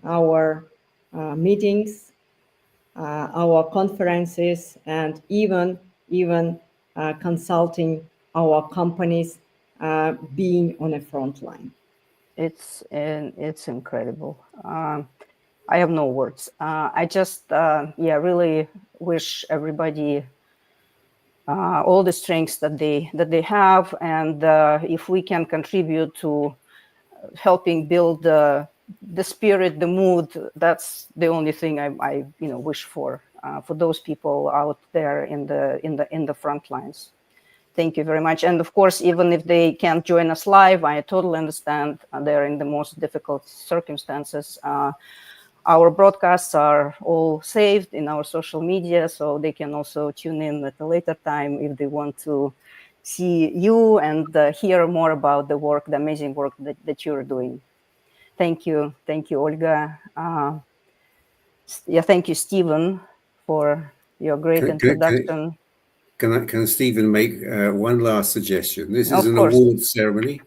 our meetings, our conferences, and even consulting our companies being on the front line. It's incredible. I have no words. I just really wish everybody all the strengths that they have, and if we can contribute to helping build the spirit, the mood, that's the only thing I wish for those people out there in the front lines. Thank you very much. And of course, even if they can't join us live, I totally understand they're in the most difficult circumstances. Our broadcasts are all saved in our social media, so they can also tune in at a later time if they want to see you and hear more about the work, the amazing work that you're doing. Thank you, Olga. Thank you, Stephen, for your great introduction. Can Stephen make one last suggestion? This is an course. award ceremony,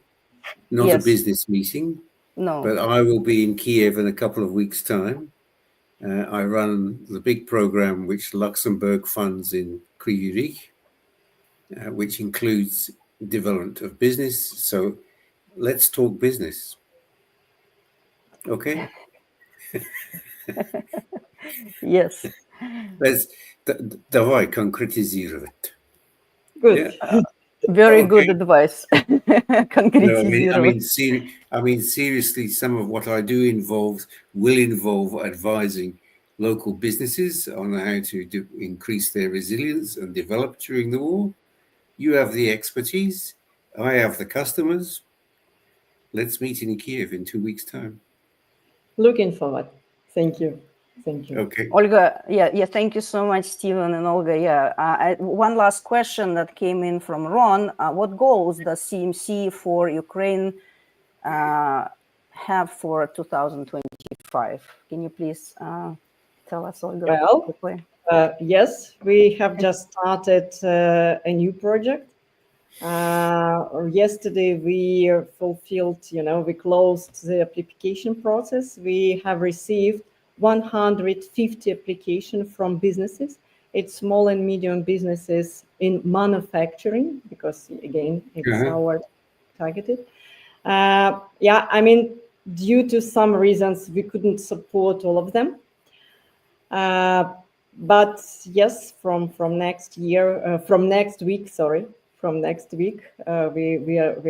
not Yes. a business meeting. No. But I will be in Kiev in a couple of weeks' time. I run the big program which Luxembourg funds in Kyrgyz, which includes development of business. So let's talk business. Okay? Yes. Давай конкретизировать. Good. Yeah. Very good advice. No, I mean, seriously, some of what I do will involve advising local businesses on how to increase their resilience and develop during the war. You have the expertise. I have the customers. Let's meet in Kiev in 2 weeks' time. Looking forward. Thank you. Okay. Olga, thank you so much, Stephen and Olga. One last question that came in from Ron. What goals does CMC for Ukraine have for 2025? Can you please tell us, Olga? Well, quickly? Yes, we have just started a new project. Yesterday we fulfilled, we closed the application process. We have received 150 applications from businesses. It's small and medium businesses in manufacturing, because again, it's our targeted. Due to some reasons, we couldn't support all of them. But yes, from next week, we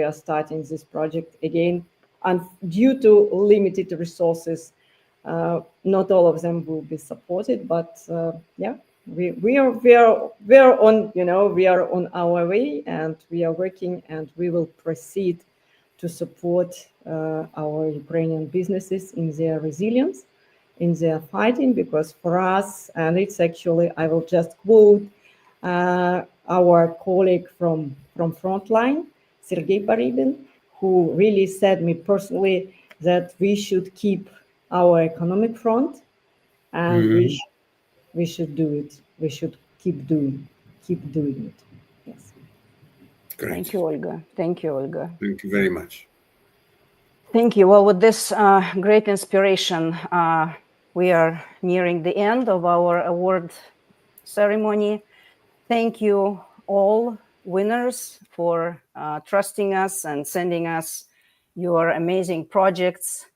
are starting this project again. And due to limited resources, not all of them will be supported. But we are on our way, and we are working, and we will proceed to support our Ukrainian businesses in their resilience, in their fighting, because for us, and it's actually, I will just quote our colleague from Frontline, Sergei Barybin, who really said me personally that we should keep our economic front, and we should do it. We should keep doing it. Yes. Great. Thank you, Olga. Thank you very much. Thank you. Well, with this great inspiration, we are nearing the end of our award ceremony. Thank you all winners for trusting us and sending us your amazing projects.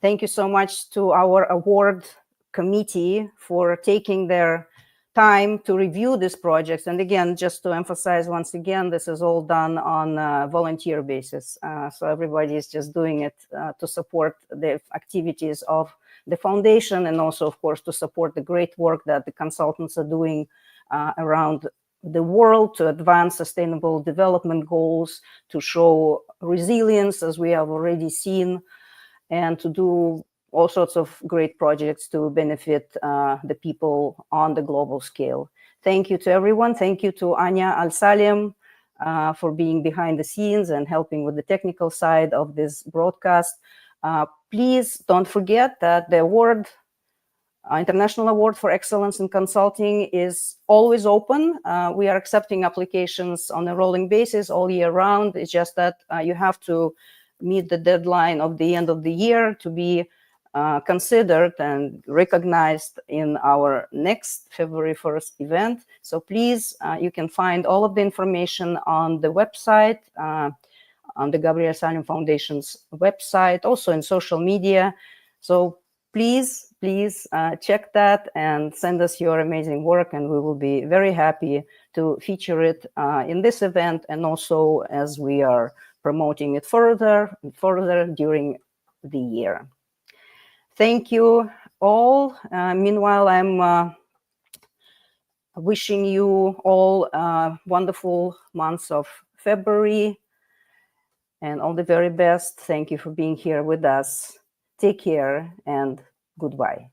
Thank you so much to our award committee for taking their time to review these projects. And again, just to emphasize once again, this is all done on a volunteer basis. So everybody is just doing it to support the activities of the foundation, and also, of course, to support the great work that the consultants are doing around the world to advance sustainable development goals, to show resilience, as we have already seen, and to do all sorts of great projects to benefit the people on the global scale. Thank you to everyone. Thank you to Anya Al-Salem for being behind the scenes and helping with the technical side of this broadcast. Please don't forget that the award, International Award for Excellence in Consulting, is always open. We are accepting applications on a rolling basis all year round. It's just that you have to meet the deadline of the end of the year to be considered and recognized in our next February 1st event. So please, you can find all of the information on the website, on the Gabriel Al-Salem Foundation's website, also in social media. So please check that and send us your amazing work, and we will be very happy to feature it in this event, and also as we are promoting it further and further during the year. Thank you all. Meanwhile, I'm wishing you all wonderful months of February and all the very best. Thank you for being here with us. Take care and goodbye.